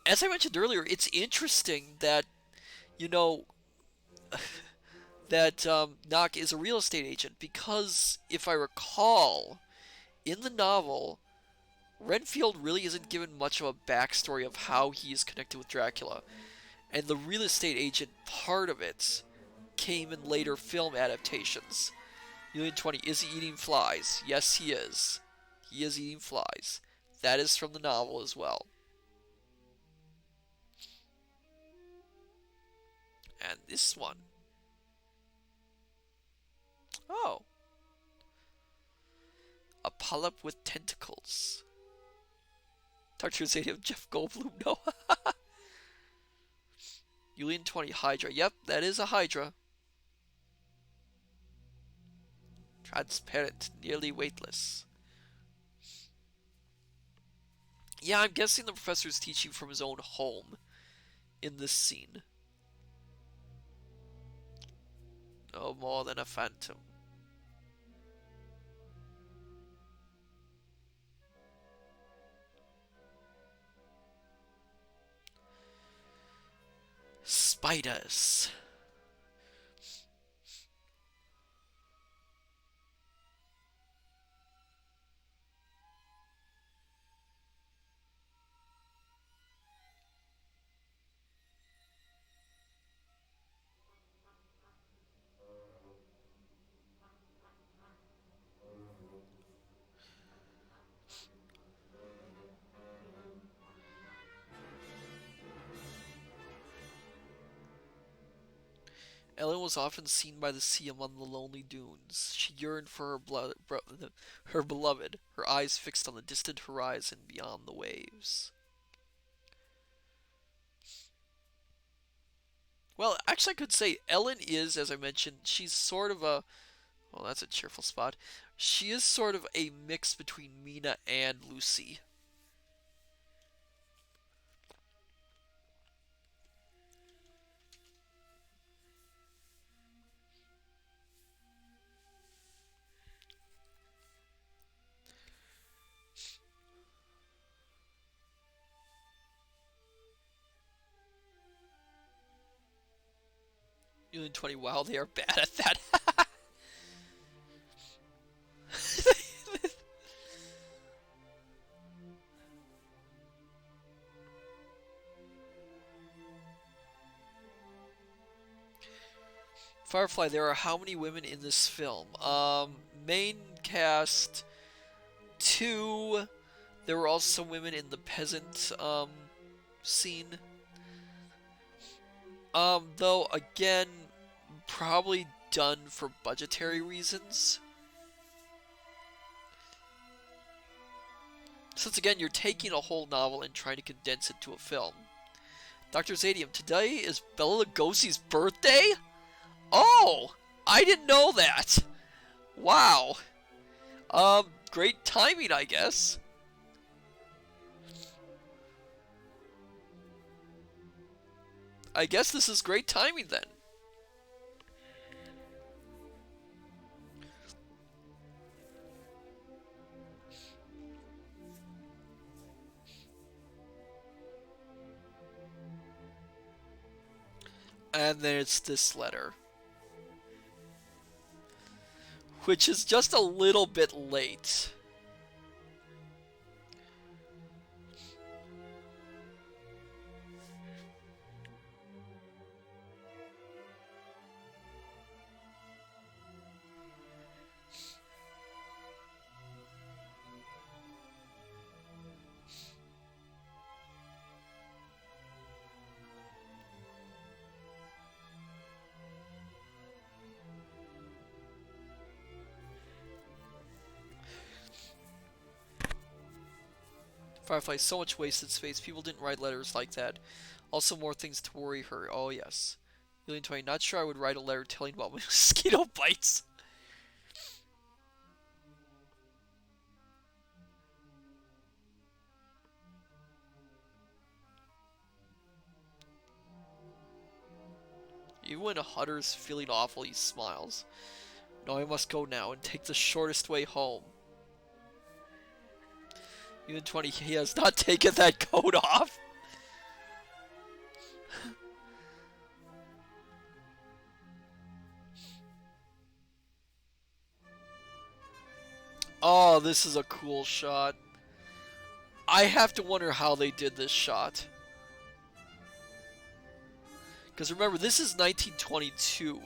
As I mentioned earlier, it's interesting that, you know, that Nock is a real estate agent because, if I recall, in the novel, Renfield really isn't given much of a backstory of how he is connected with Dracula, and the real estate agent part of it came in later film adaptations. Alien 20, is he eating flies? Yes, he is. He is eating flies. That is from the novel as well. And this one. Oh. A polyp with tentacles. Dr. Zadium, Jeff Goldblum, no. Alien 20, Hydra. Yep, that is a Hydra. Transparent, nearly weightless. Yeah, I'm guessing the professor is teaching from his own home in this scene. No more than a phantom. Spiders. Ellen was often seen by the sea among the lonely dunes. She yearned for her beloved, her eyes fixed on the distant horizon beyond the waves. Well, actually, I could say Ellen is, as I mentioned, she's sort of a. Well, that's a cheerful spot. She is sort of a mix between Mina and Lucy. Alien 20, wow, they are bad at that. Firefly, there are how many women in this film? Main cast, 2. There were also some women in the peasant, scene. Though, again, probably done for budgetary reasons. Since, again, you're taking a whole novel and trying to condense it to a film. Dr. Zadium, today is Bela Lugosi's birthday? Oh! I didn't know that! Wow. Great timing, I guess. I guess this is great timing then. And there's this letter. Which is just a little bit late. Firefly, so much wasted space. People didn't write letters like that. Also, more things to worry her. Oh, yes. Alien 20, not sure I would write a letter telling about mosquito bites. Even when Hutter's feeling awful, he smiles. No, I must go now and take the shortest way home. Alien 20, he has not taken that coat off. Oh, this is a cool shot. I have to wonder how they did this shot. Because remember, this is 1922.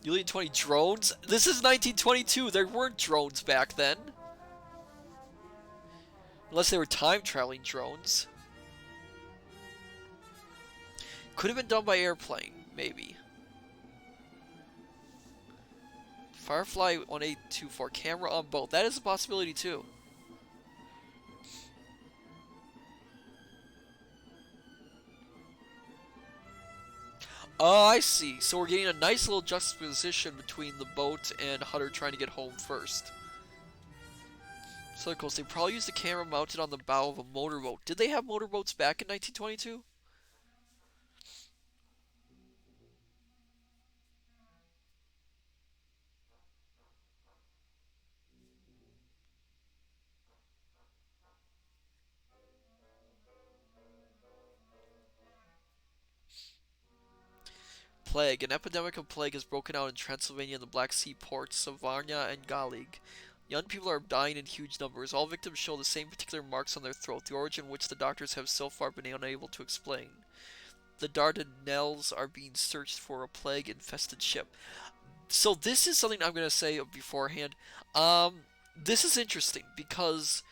You need 20 drones? This is 1922. There weren't drones back then. Unless they were time-traveling drones. Could have been done by airplane, maybe. Firefly 1824, camera on boat. That is a possibility too. Oh, I see. So we're getting a nice little juxtaposition between the boat and Hutter trying to get home first. So of course, they probably used the camera mounted on the bow of a motorboat. Did they have motorboats back in 1922? Plague. An epidemic of plague has broken out in Transylvania and the Black Sea ports of Varna and Galig. Young people are dying in huge numbers. All victims show the same particular marks on their throat, the origin which the doctors have so far been unable to explain. The Dardanelles are being searched for a plague-infested ship. So this is something I'm going to say beforehand. This is interesting because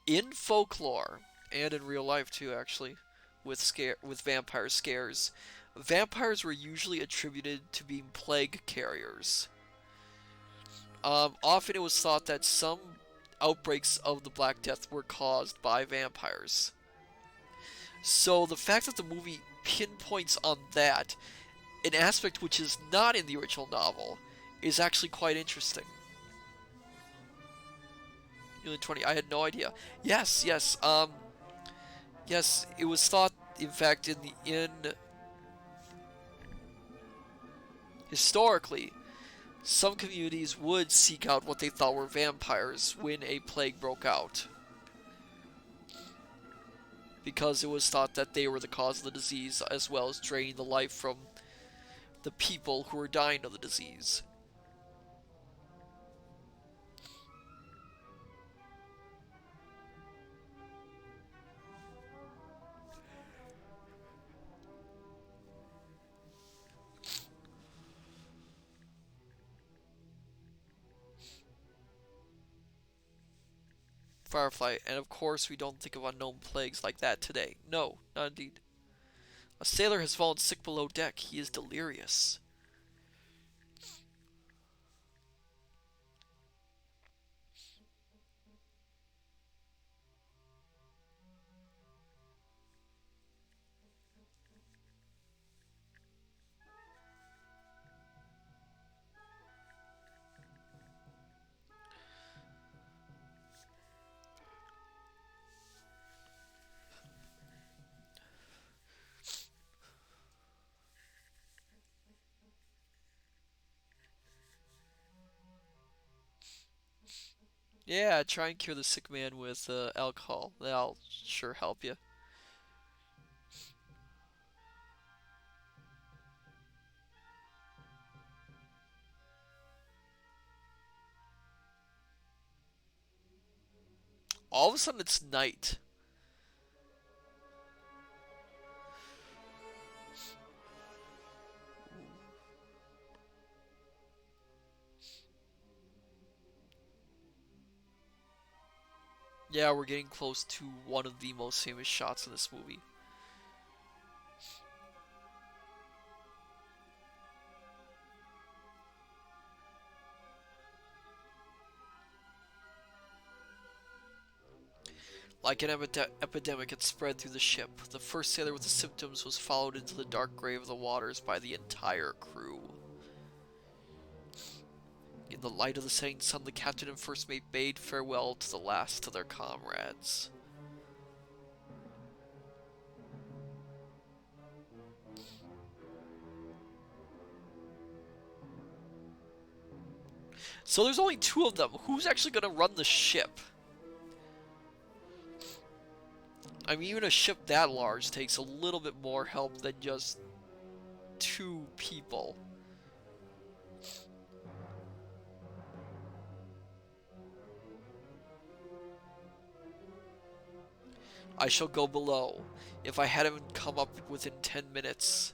in folklore and in real life too, actually, with vampire scares, vampires were usually attributed to being plague carriers. Often it was thought that some outbreaks of the Black Death were caused by vampires. So the fact that the movie pinpoints on that, an aspect which is not in the original novel, is actually quite interesting. Unit 20, I had no idea. Yes, yes, yes, it was thought, in fact, in historically, some communities would seek out what they thought were vampires when a plague broke out, because it was thought that they were the cause of the disease, as well as draining the life from the people who were dying of the disease. Firefly, and of course we don't think of unknown plagues like that today. No, not indeed. A sailor has fallen sick below deck. He is delirious. Yeah, try and cure the sick man with alcohol. That'll sure help you. All of a sudden it's night. Yeah, we're getting close to one of the most famous shots in this movie. Like an epidemic, it spread through the ship. The first sailor with the symptoms was followed into the dark grave of the waters by the entire crew. In the light of the setting sun, the captain and first mate bade farewell to the last of their comrades. So there's only two of them. Who's actually going to run the ship? I mean, even a ship that large takes a little bit more help than just two people. I shall go below. If I hadn't come up within 10 minutes.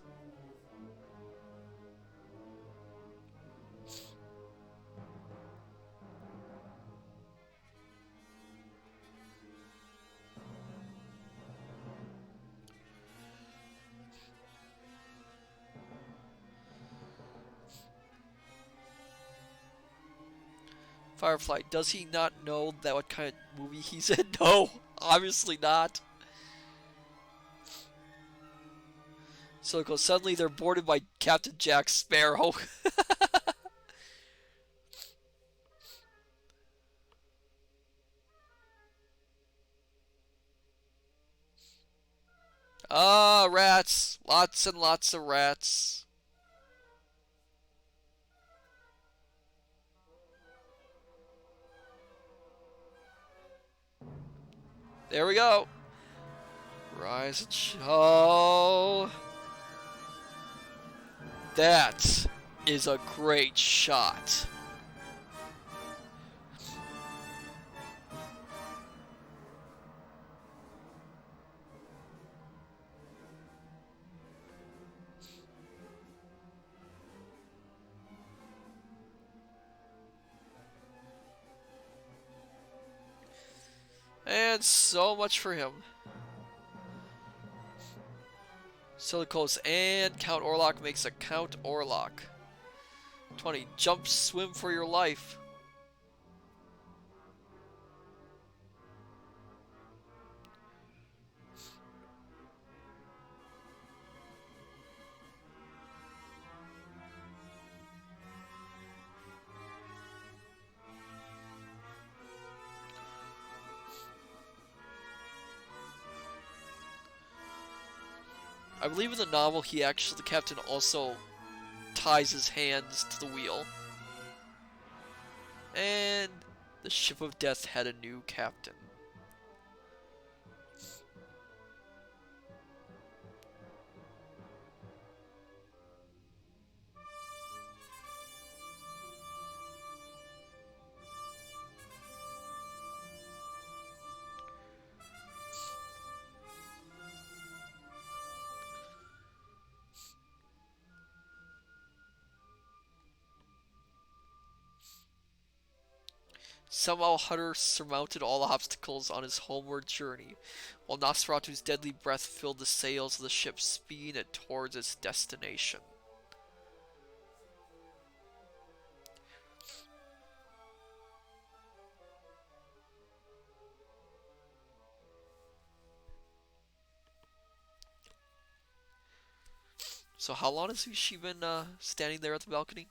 Firefly, does he not know that what kind of movie he's in? No, obviously not. So suddenly they're boarded by Captain Jack Sparrow. Ah, rats. Lots and lots of rats. There we go. Rise and show. That is a great shot. And so much for him. Silicos and Count Orlok makes a Count Orlok. 20. Jump, swim for your life. I believe in the novel the captain also ties his hands to the wheel. And the ship of death had a new captain. Somehow Hutter surmounted all the obstacles on his homeward journey, while Nosferatu's deadly breath filled the sails of the ship, speeding it towards its destination. So how long has she been standing there at the balcony?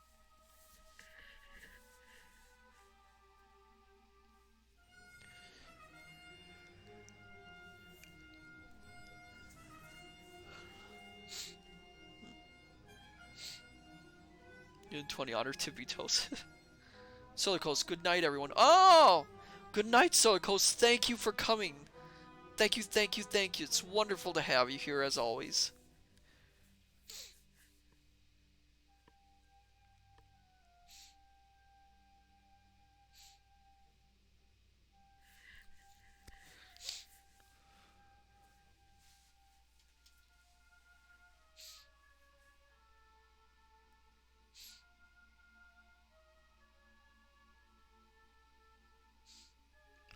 In 20 on her tippy toes. Silicos, good night, everyone. Oh! Good night, Silicos. Thank you for coming. Thank you, thank you, thank you. It's wonderful to have you here as always.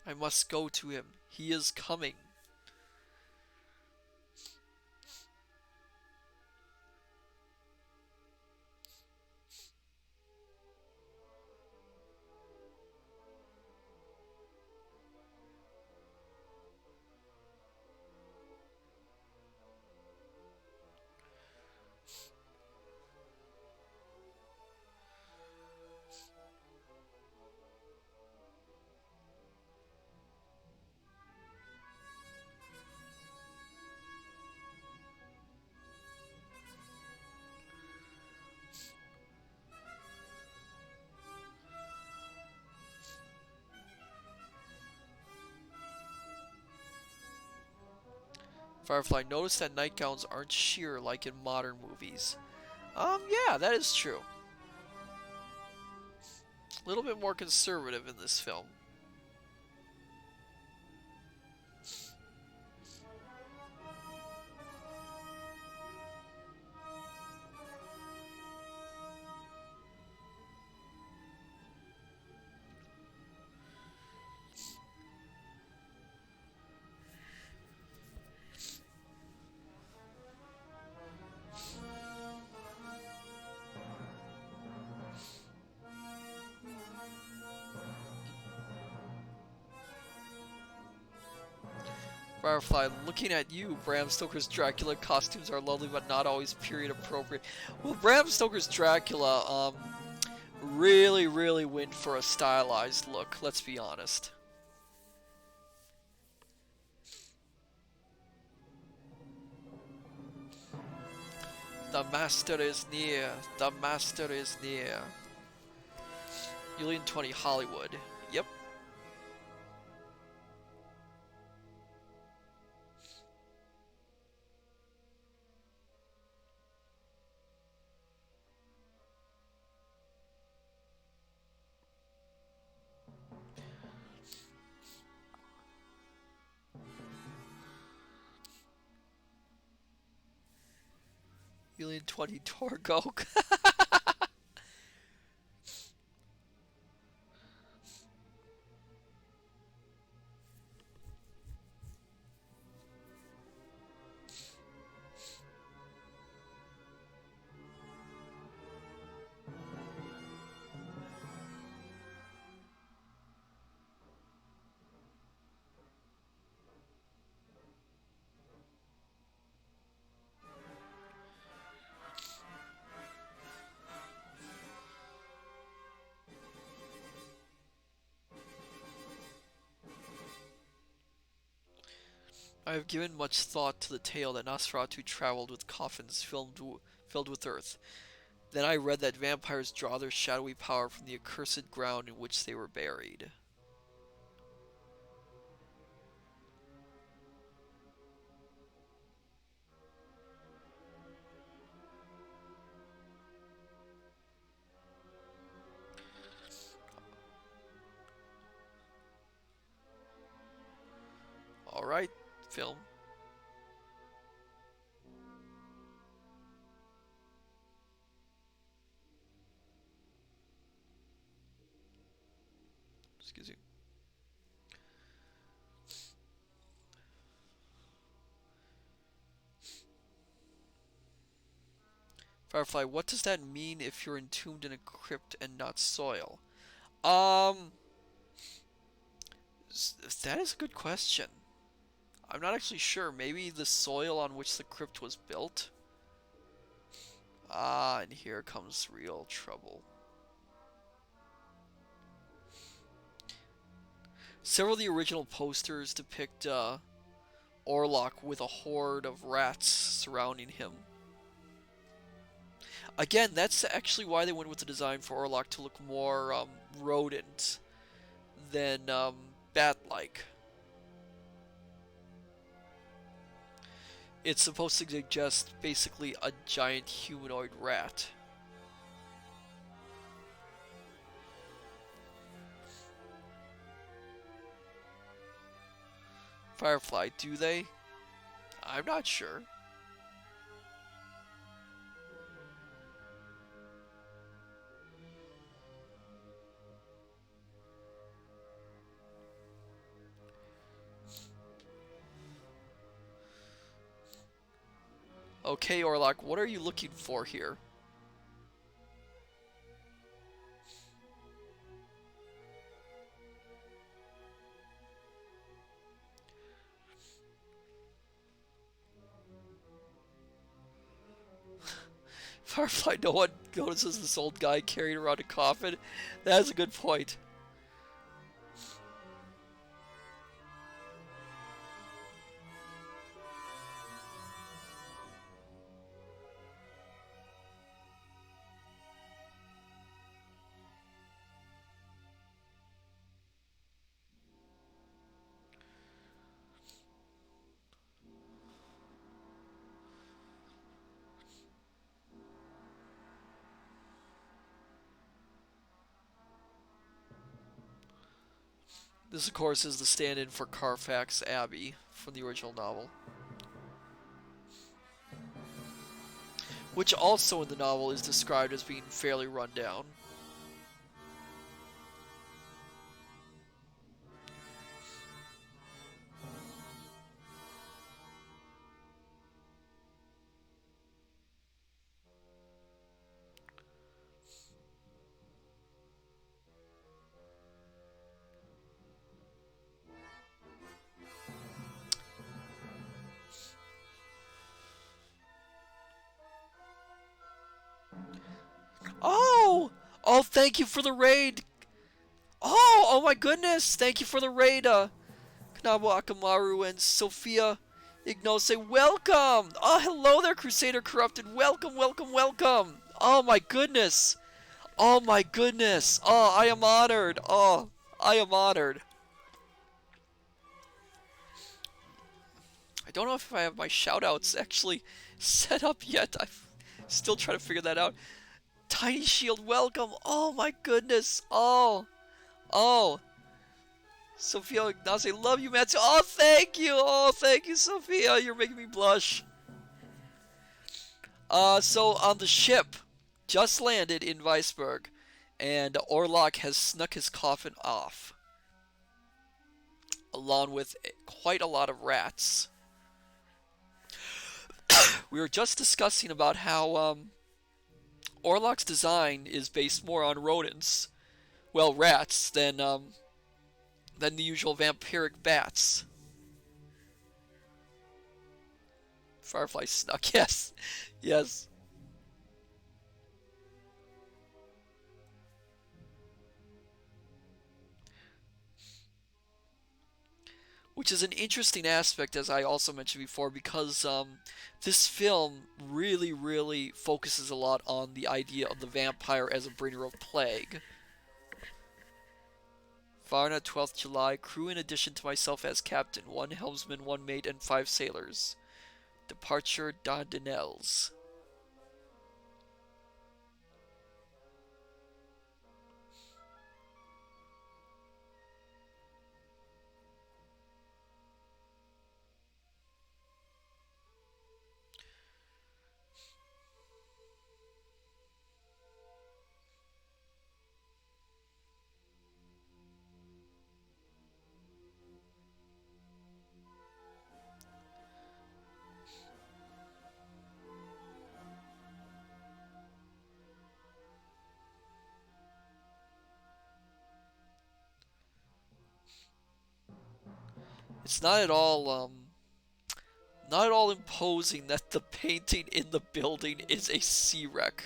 I must go to him. He is coming. Firefly, notice that nightgowns aren't sheer like in modern movies. Yeah, that is true. A little bit more conservative in this film. Firefly, looking at you, Bram Stoker's Dracula costumes are lovely but not always period appropriate. Well, Bram Stoker's Dracula, really went for a stylized look, let's be honest. The master is near, the master is near. Julian 20 Hollywood. Yep. Julian 20 Torgo. I have given much thought to the tale that Nosferatu traveled with coffins filled with earth. Then I read that vampires draw their shadowy power from the accursed ground in which they were buried. Alright, film. Excuse me. Firefly, what does that mean if you're entombed in a crypt and not soil? Um, that is a good question. I'm not actually sure. Maybe the soil on which the crypt was built? Ah, and here comes real trouble. Several of the original posters depict Orlok with a horde of rats surrounding him. Again, that's actually why they went with the design for Orlok to look more rodent than bat-like. It's supposed to suggest basically a giant humanoid rat. Firefly, do they? I'm not sure. Okay, Orlok, what are you looking for here? Firefly, no one notices this old guy carrying around a coffin. That's a good point. This, of course, is the stand-in for Carfax Abbey from the original novel. Which also in the novel is described as being fairly run down. Oh! Oh, thank you for the raid! Oh my goodness! Thank you for the raid, Kanabu Akamaru and Sophia Ignose. Welcome! Oh, hello there, Crusader Corrupted. Welcome, welcome, welcome! Oh my goodness! Oh my goodness! Oh, I am honored! Oh, I am honored. I don't know if I have my shoutouts actually set up yet. I'm still trying to figure that out. Tiny Shield, welcome! Oh my goodness! Oh! Oh! Sophia Ignace, love you, Matsu. Oh, thank you! Oh, thank you, Sophia. You're making me blush. So on the ship, just landed in Weisberg, and Orlok has snuck his coffin off, along with quite a lot of rats. We were just discussing about how Orlok's design is based more on rodents, well, rats, than the usual vampiric bats. Firefly snuck, yes, yes. Which is an interesting aspect, as I also mentioned before, because this film really, really focuses a lot on the idea of the vampire as a bringer of plague. Varna, 12th July. Crew in addition to myself as captain. 1 helmsman, 1 mate, and 5 sailors. Departure Dardanelles. It's not at all imposing that the painting in the building is a sea wreck.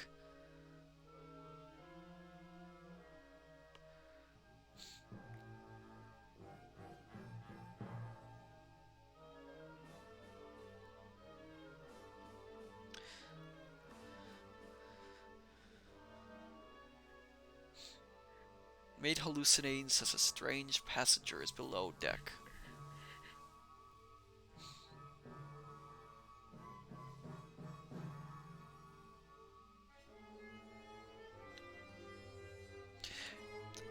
Made hallucinating says a strange passenger is below deck.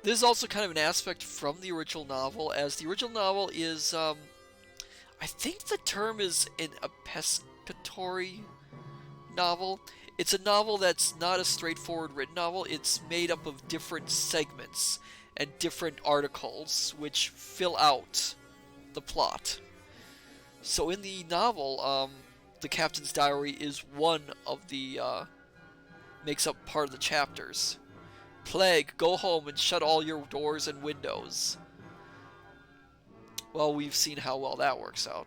This is also kind of an aspect from the original novel, as the original novel is, I think the term is an pescatory novel. It's a novel that's not a straightforward written novel. It's made up of different segments and different articles which fill out the plot. So in the novel, the captain's diary is one of the, makes up part of the chapters. Plague, go home and shut all your doors and windows. Well, we've seen how well that works out.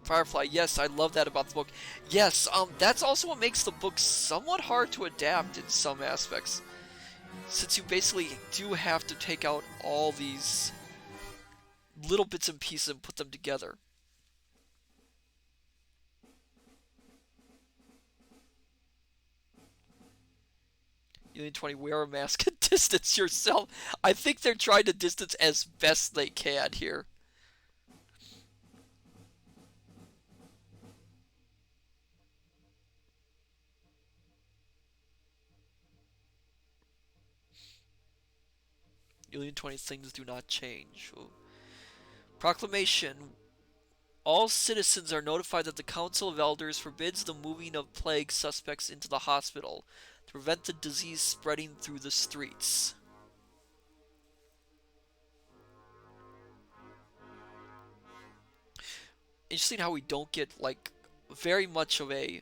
Firefly, yes, I love that about the book. Yes, that's also what makes the book somewhat hard to adapt in some aspects, since you basically do have to take out all these little bits and pieces and put them together. Union 20, wear a mask and distance yourself. I think they're trying to distance as best they can here. Alien 20 things do not change. Ooh. Proclamation. All citizens are notified that the Council of Elders forbids the moving of plague suspects into the hospital to prevent the disease spreading through the streets. Interesting how we don't get, like, very much of a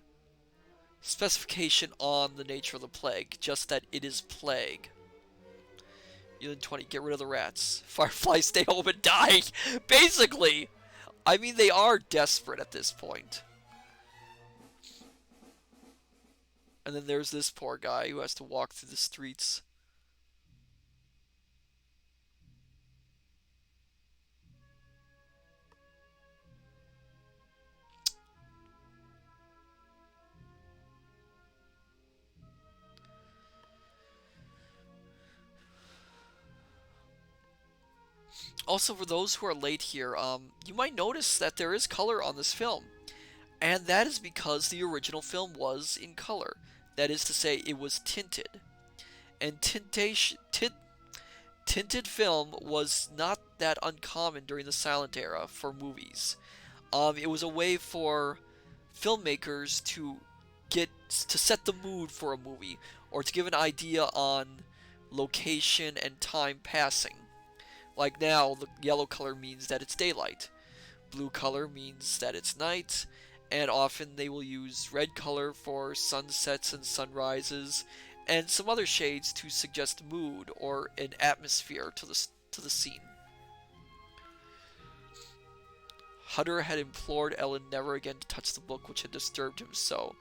specification on the nature of the plague, just that it is plague. Alien 20, get rid of the rats. Firefly, stay home and die! Basically! I mean, they are desperate at this point. And then there's this poor guy who has to walk through the streets. Also, for those who are late here, you might notice that there is color on this film. And that is because the original film was in color. That is to say, it was tinted. And tinted film was not that uncommon during the silent era for movies. It was a way for filmmakers to set the mood for a movie, or to give an idea on location and time passing. Like now, the yellow color means that it's daylight, blue color means that it's night, and often they will use red color for sunsets and sunrises, and some other shades to suggest mood or an atmosphere to the scene. Hutter had implored Ellen never again to touch the book which had disturbed him so,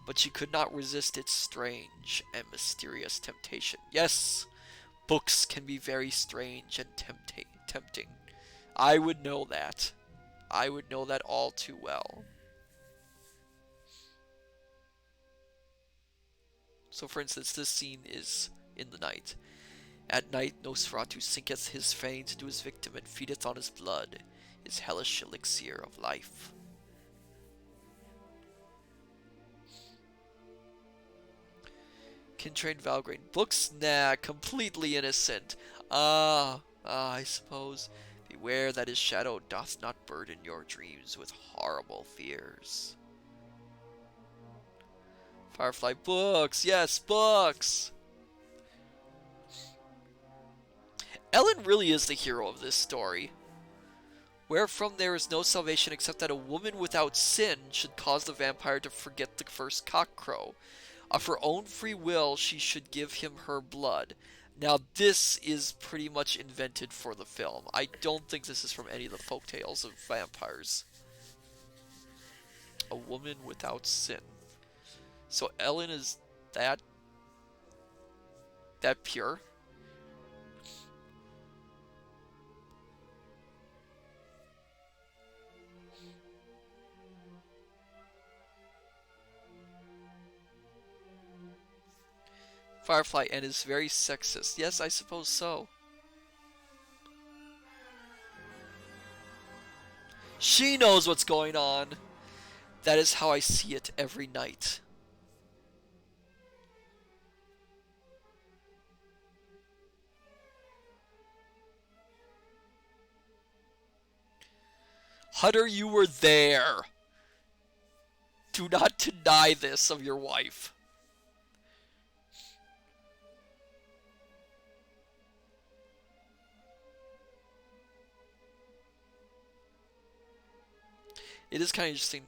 but she could not resist its strange and mysterious temptation. Yes, books can be very strange and tempting. I would know that. I would know that all too well. So, for instance, this scene is in the night. At night, Nosferatu sinketh his fangs into his victim and feedeth on his blood, his hellish elixir of life. Kintrain Valgrind. Books? Nah, completely innocent. I suppose. Beware that his shadow doth not burden your dreams with horrible fears. Firefly. Books! Yes, books! Ellen really is the hero of this story. Wherefrom there is no salvation except that a woman without sin should cause the vampire to forget the first cockcrow. Of her own free will she should give him her blood. Now this is pretty much invented for the film. I don't think this is from any of the folktales of vampires. A woman without sin. So Ellen is that pure? Firefly and is very sexist. Yes, I suppose so. She knows what's going on. That is how I see it every night. Hutter, you were there. Do not deny this of your wife. It is kind of interesting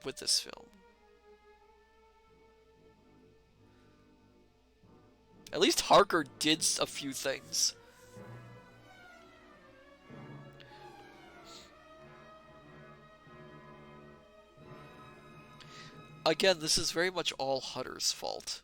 with this film. At least Harker did a few things. Again, this is very much all Hutter's fault.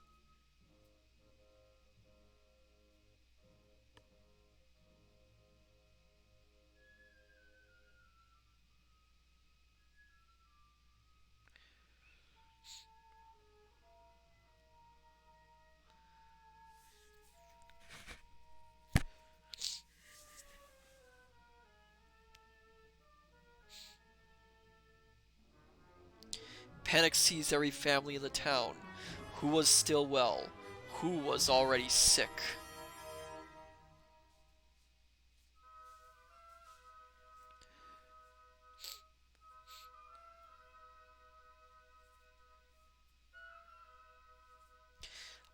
Panic seized every family in the town. Who was still well? Who was already sick?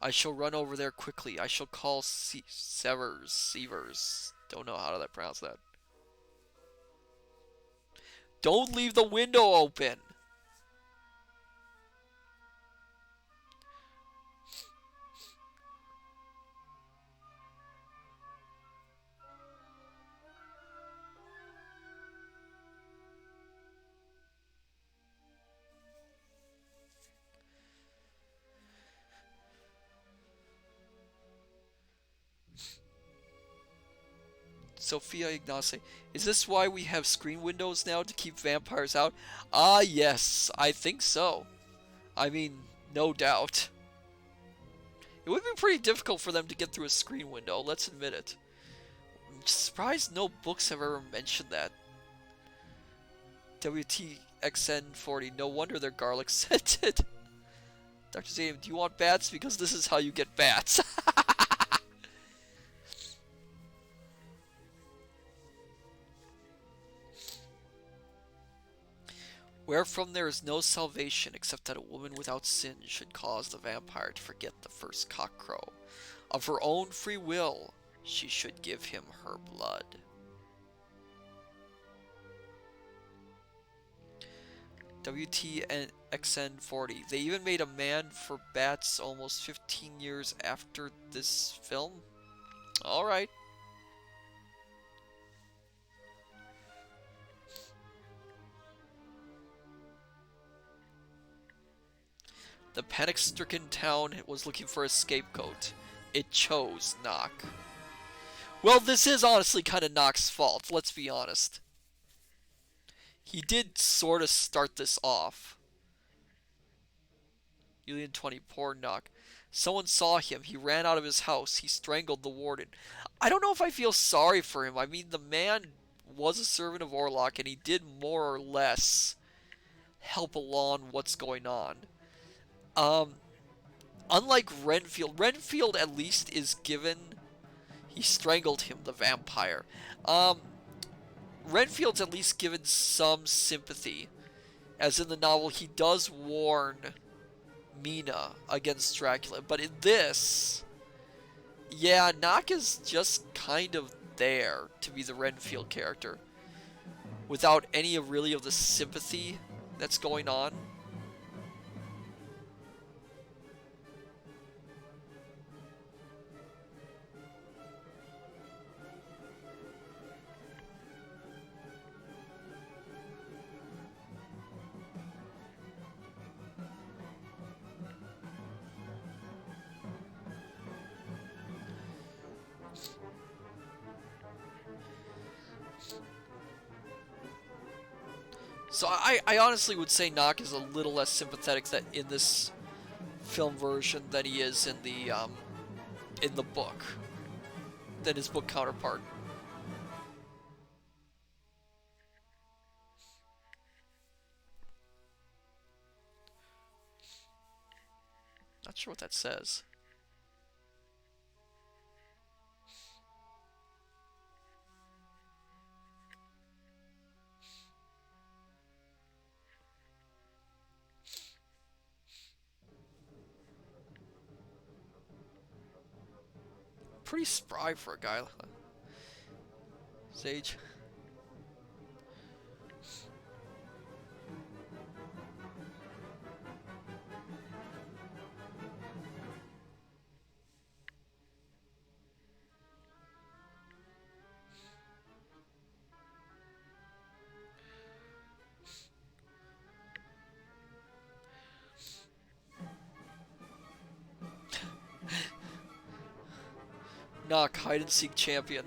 I shall run over there quickly. I shall call Severs. Don't know how to pronounce that. Don't leave the window open. Sophia Ignace. Is this why we have screen windows now to keep vampires out? Ah, yes, I think so. I mean, no doubt. It would be pretty difficult for them to get through a screen window, let's admit it. I'm surprised no books have ever mentioned that. WTXN40, no wonder they're garlic scented. Dr. Zayim, do you want bats? Because this is how you get bats. Wherefrom there is no salvation, except that a woman without sin should cause the vampire to forget the first cockcrow. Of her own free will, she should give him her blood. WTXN40. They even made a man for bats almost 15 years after this film? Alright. The panic-stricken town was looking for a scapegoat. It chose Knock. Well, this is honestly kind of Knock's fault, let's be honest. He did sort of start this off. Julian 20, poor Knock. Someone saw him. He ran out of his house. He strangled the warden. I don't know if I feel sorry for him. I mean, the man was a servant of Orlok, and he did more or less help along what's going on. Unlike Renfield, Renfield at least is given... He strangled him, the vampire. Renfield's at least given some sympathy. As in the novel, he does warn Mina against Dracula. But in this... Yeah, Knock is just kind of there to be the Renfield character. Without any really of the sympathy that's going on. So I honestly would say Knock is a little less sympathetic in this film version than he is in the book, than his book counterpart. Not sure what that says. Pretty spry for a guy like Sage. Knock, hide and seek champion.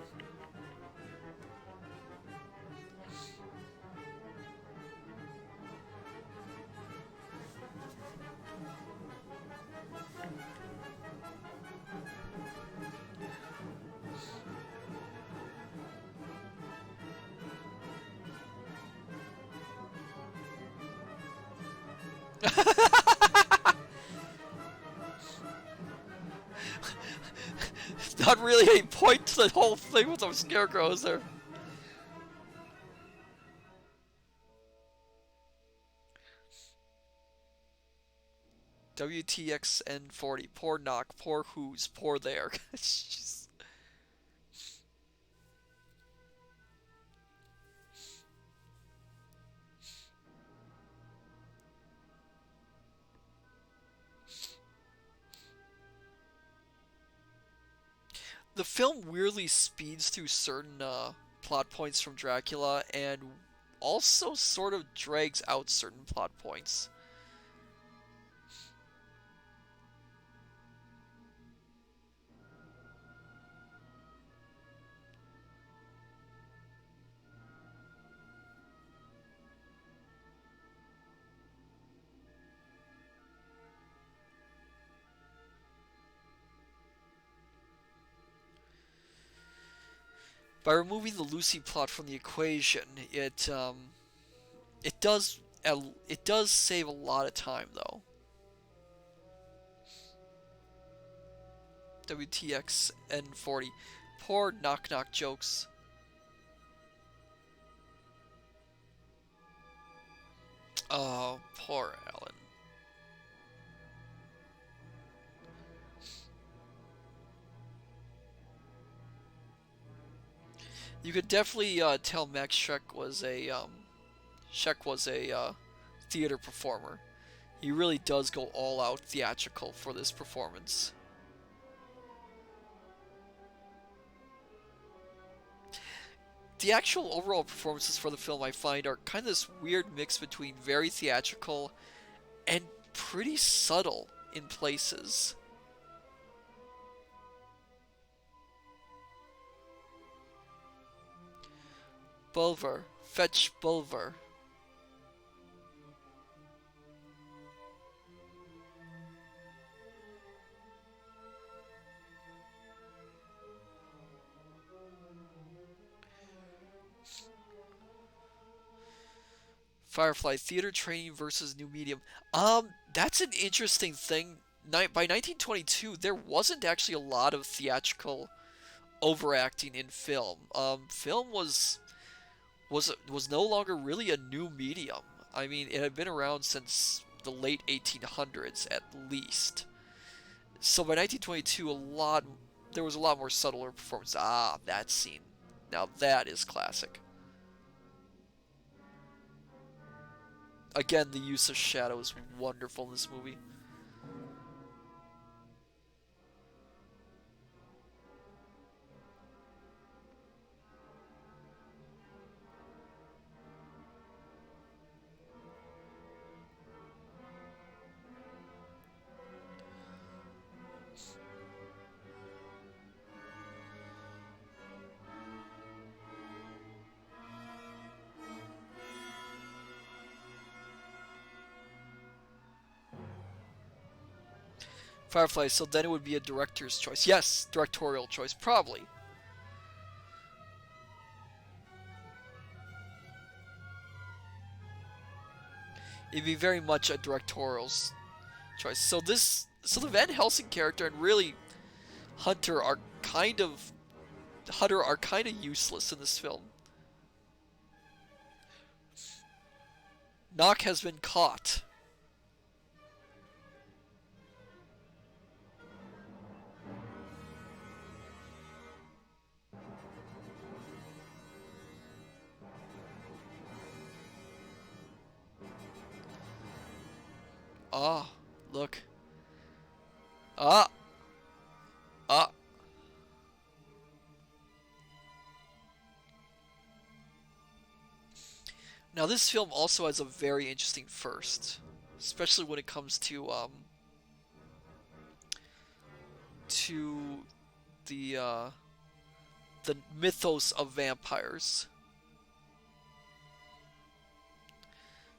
Not really a point to the whole thing with those scarecrows there. WTXN40. Poor knock. Poor who's. Poor there. The film weirdly speeds through certain plot points from Dracula and also sort of drags out certain plot points. By removing the Lucy plot from the equation, it does it does save a lot of time though. WTX N40. Poor knock knock jokes. Oh, poor Alan. You could definitely tell Max Scheck was a theater performer. He really does go all out theatrical for this performance. The actual overall performances for the film I find are kind of this weird mix between very theatrical and pretty subtle in places. Bulver, fetch Bulver. Firefly theater training versus new medium. That's an interesting thing. By 1922, there wasn't actually a lot of theatrical overacting in film. Film was no longer really a new medium. I mean, it had been around since the late 1800s at least. So by 1922, there was a lot more subtler performance. Ah, that scene. Now that is classic. Again, the use of shadow is wonderful in this movie. Firefly, so then it would be a director's choice. Yes, directorial choice, probably. It'd be very much a directorial choice. So the Van Helsing character and really Hunter are kind of useless in this film. Knock has been caught. Ah, look. Ah, ah. Now this film also has a very interesting first, especially when it comes to the the mythos of vampires.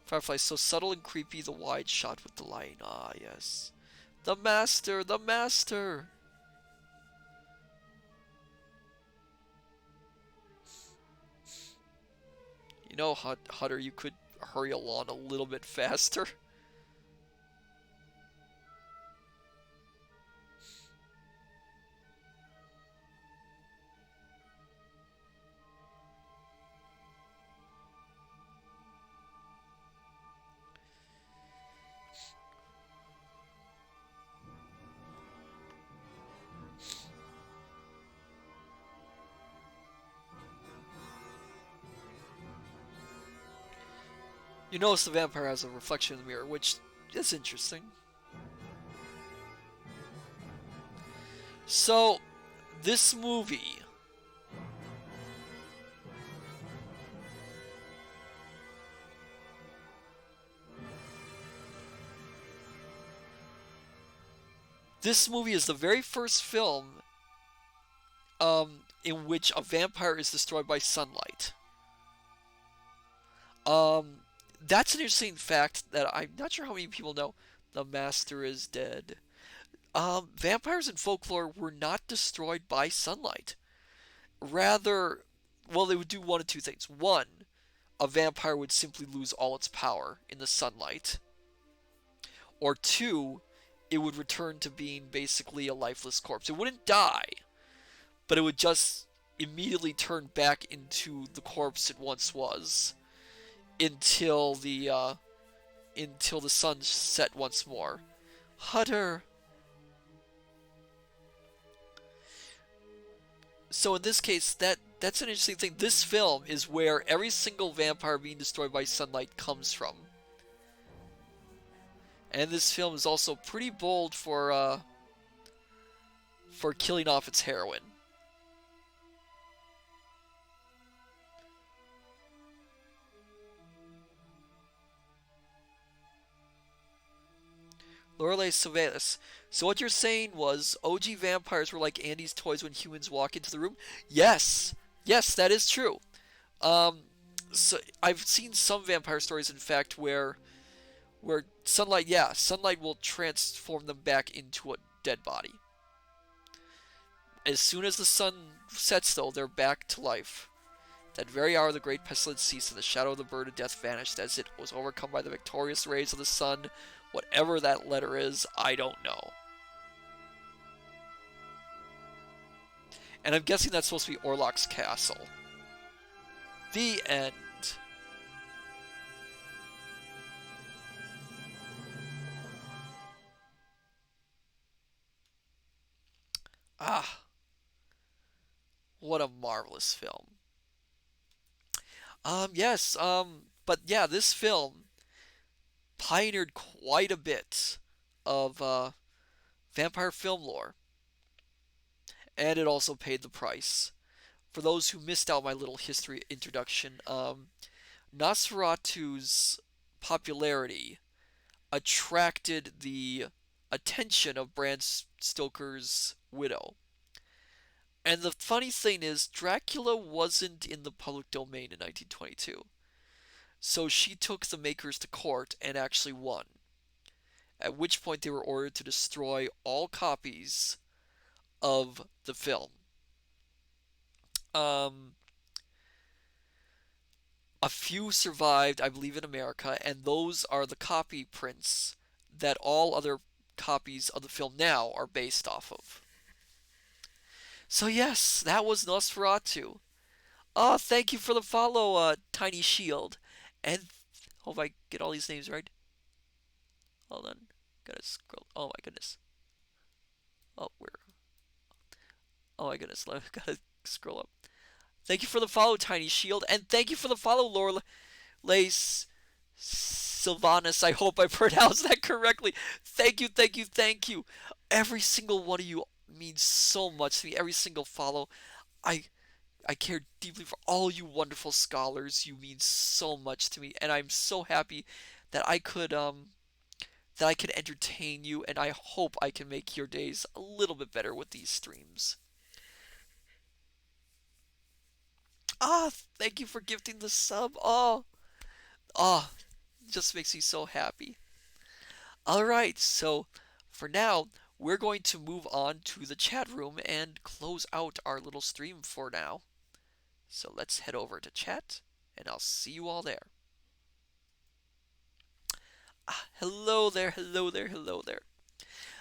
Firefly, so subtle and creepy, the wide shot with the light. Ah, yes. The master, the master! You know, Hutter, you could hurry along a little bit faster. You notice the vampire has a reflection in the mirror, which is interesting. So, this movie. This movie is the very first film in which a vampire is destroyed by sunlight. Um, that's an interesting fact that I'm not sure how many people know. The master is dead. Vampires in folklore were not destroyed by sunlight. Rather, well, they would do one of two things. One, a vampire would simply lose all its power in the sunlight. Or two, it would return to being basically a lifeless corpse. It wouldn't die, but it would just immediately turn back into the corpse it once was until the sun set once more. Hutter. So in this case, that's an interesting thing. This film is where every single vampire being destroyed by sunlight comes from. And this film is also pretty bold for killing off its heroine. Lorelei Savalas. So what you're saying was OG vampires were like Andy's toys when humans walk into the room? Yes. Yes, that is true. Um, so I've seen some vampire stories, in fact, where sunlight, yeah, sunlight will transform them back into a dead body. As soon as the sun sets, though, they're back to life. That very hour the great pestilence ceased, and the shadow of the bird of death vanished as it was overcome by the victorious rays of the sun. Whatever that letter is, I don't know. And I'm guessing that's supposed to be Orlok's castle. The end. Ah, what a marvelous film. Yes, but yeah, this film pioneered quite a bit of vampire film lore, and it also paid the price. For those who missed out my little history introduction, Nosferatu's popularity attracted the attention of Bram Stoker's widow. And the funny thing is, Dracula wasn't in the public domain in 1922. So she took the makers to court and actually won. At which point they were ordered to destroy all copies of the film. Um, a few survived, I believe, in America, and those are the copy prints that all other copies of the film now are based off of. So yes, that was Nosferatu. Oh, thank you for the follow, Tiny Shield. And hope I get all these names right. Hold on. Gotta scroll. Oh my goodness. Oh, where? Oh my goodness. Gotta scroll up. Thank you for the follow, Tiny Shield. And thank you for the follow, Lace Sylvanus. I hope I pronounced that correctly. Thank you, thank you, thank you. Every single one of you means so much to me. Every single follow. I I care deeply for all you wonderful scholars. You mean so much to me, and I'm so happy that I could entertain you, and I hope I can make your days a little bit better with these streams. Ah, thank you for gifting the sub. Oh, just makes me so happy. All right, so for now, we're going to move on to the chat room and close out our little stream for now. So let's head over to chat, and I'll see you all there. Hello there, hello there, hello there.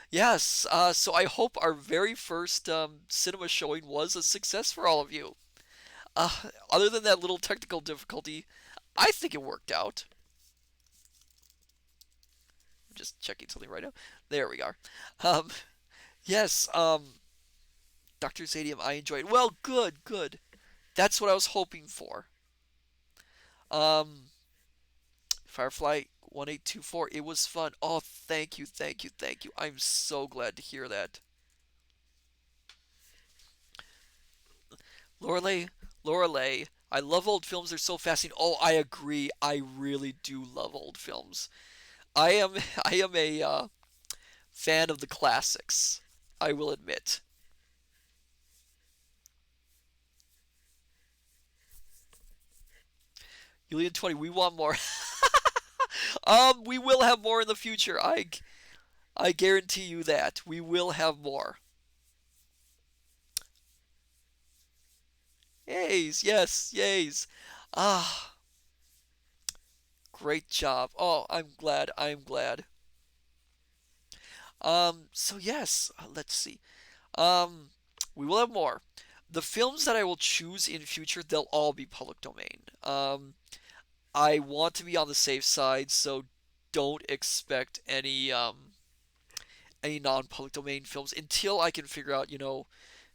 Yes, so I hope our very first cinema showing was a success for all of you. Other than that little technical difficulty, I think it worked out. I'm just checking something right now. There we are. Um, yes, Dr. Zadium, I enjoyed. Well, good, good. That's what I was hoping for. Um, Firefly 1824. It was fun. Oh, thank you, thank you, thank you. I'm so glad to hear that. Lorelei, Lorelei, I love old films. They're so fascinating. Oh, I agree. I really do love old films. I am I am a fan of the classics. I will admit. Julian 20, we want more. We will have more in the future. I guarantee you that. We will have more. Yays, yes, yays. Ah, great job. Oh, I'm glad. I'm glad. So yes, let's see. Um, we will have more. The films that I will choose in future, they'll all be public domain. I want to be on the safe side, so don't expect any non-public domain films until I can figure out,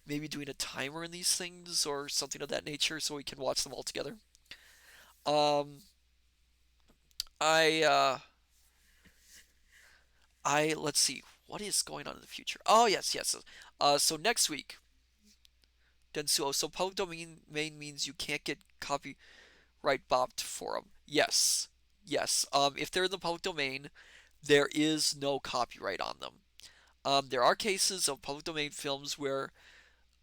maybe doing a timer in these things or something of that nature so we can watch them all together. Um, I let's see what is going on in the future. Oh yes, yes. So next week, Densuo. So public domain means you can't get copyright bopped for them. Yes, yes. If they're in the public domain, there is no copyright on them. There are cases of public domain films where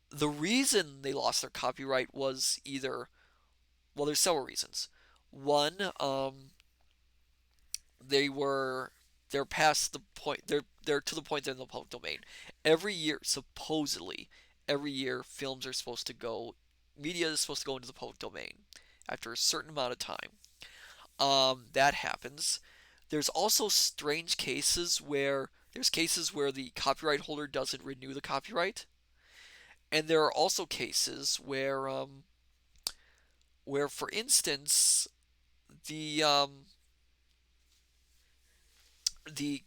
the reason they lost their copyright was either, well, there's several reasons. One, they were they're past the point. They're to the point they're in the public domain. Every year, supposedly, every year films are supposed to go, media is supposed to go into the public domain after a certain amount of time. That happens. There's also strange cases where there's cases where the copyright holder doesn't renew the copyright, and there are also cases where, for instance, the the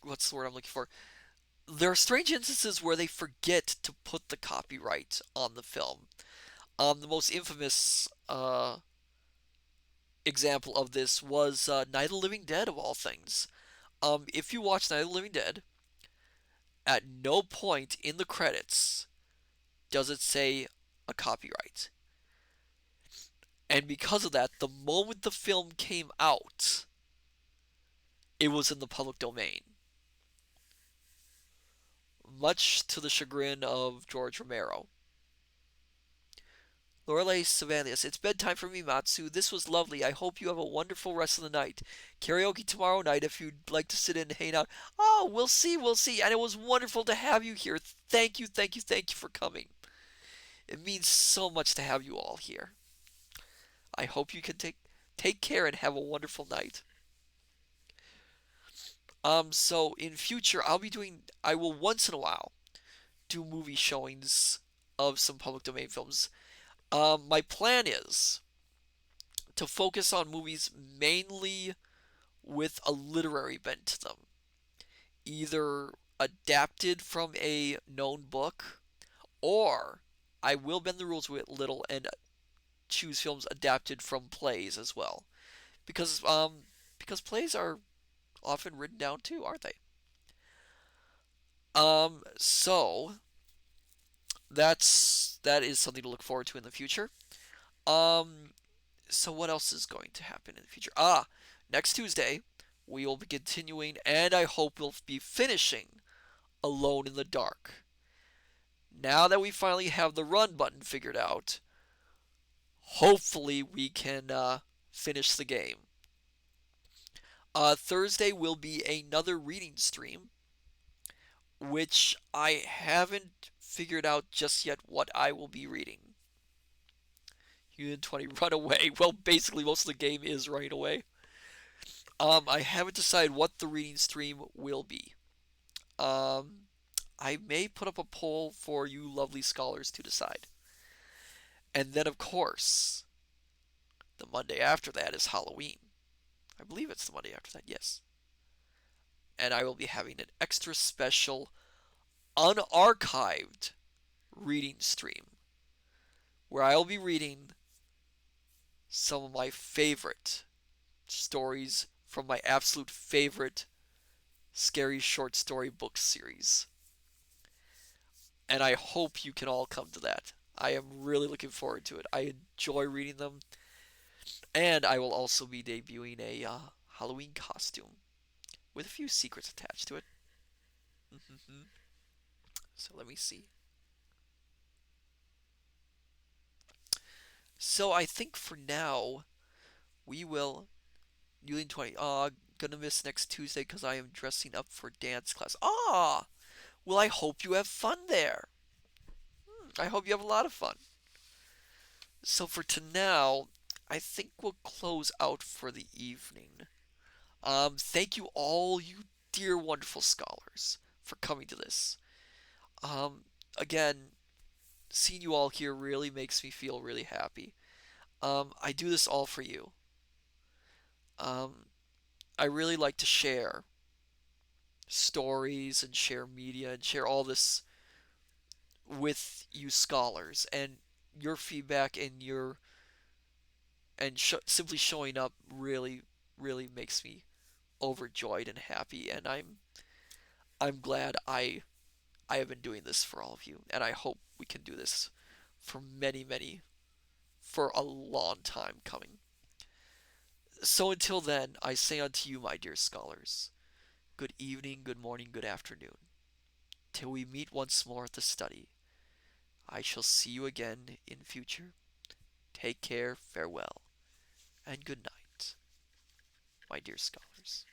what's the word I'm looking for? There are strange instances where they forget to put the copyright on the film. The most infamous example of this was Night of the Living Dead, of all things. If you watch Night of the Living Dead, at no point in the credits does it say a copyright. And because of that, the moment the film came out, it was in the public domain. Much to the chagrin of George Romero. Lorelei Savanius, it's bedtime for me, Matsu. This was lovely. I hope you have a wonderful rest of the night. Karaoke tomorrow night if you'd like to sit in and hang out. Oh, we'll see, we'll see. And it was wonderful to have you here. Thank you, thank you, thank you for coming. It means so much to have you all here. I hope you can take care and have a wonderful night. So in future I will once in a while do movie showings of some public domain films. My plan is to focus on movies mainly with a literary bent to them, either adapted from a known book, or I will bend the rules with little and choose films adapted from plays as well, because because plays are often written down too, aren't they? So that is something to look forward to in the future. Um, so what else is going to happen in the future? Next Tuesday we will be continuing, and I hope we'll be finishing Alone in the Dark. Now that we finally have the run button figured out, hopefully we can finish the game. Thursday will be another reading stream, which I haven't figured out just yet what I will be reading. Unit 20, Run Away. Well, basically, most of the game is running away. I haven't decided what the reading stream will be. Um, I may put up a poll for you lovely scholars to decide. And then, of course, the Monday after that is Halloween. I believe it's the Monday after that, yes. And I will be having an extra special, unarchived reading stream where I will be reading some of my favorite stories from my absolute favorite scary short story book series. And I hope you can all come to that. I am really looking forward to it. I enjoy reading them, and I will also be debuting a Halloween costume with a few secrets attached to it. Hmm. So let me see. So I think for now we will Yuling 20. Gonna miss next Tuesday because I am dressing up for dance class. Well, I hope you have fun there. I hope you have a lot of fun. So for to now, I think we'll close out for the evening. Thank you all, you dear wonderful scholars, for coming to this. Um, Again, seeing you all here really makes me feel really happy. I do this all for you. Um, I really like to share stories and share media and share all this with you scholars, and your feedback and simply showing up really makes me overjoyed and happy, and I'm glad I have been doing this for all of you, and I hope we can do this for for a long time coming. So until then, I say unto you, my dear scholars, good evening, good morning, good afternoon. Till we meet once more at the study, I shall see you again in future. Take care, farewell, and good night, my dear scholars.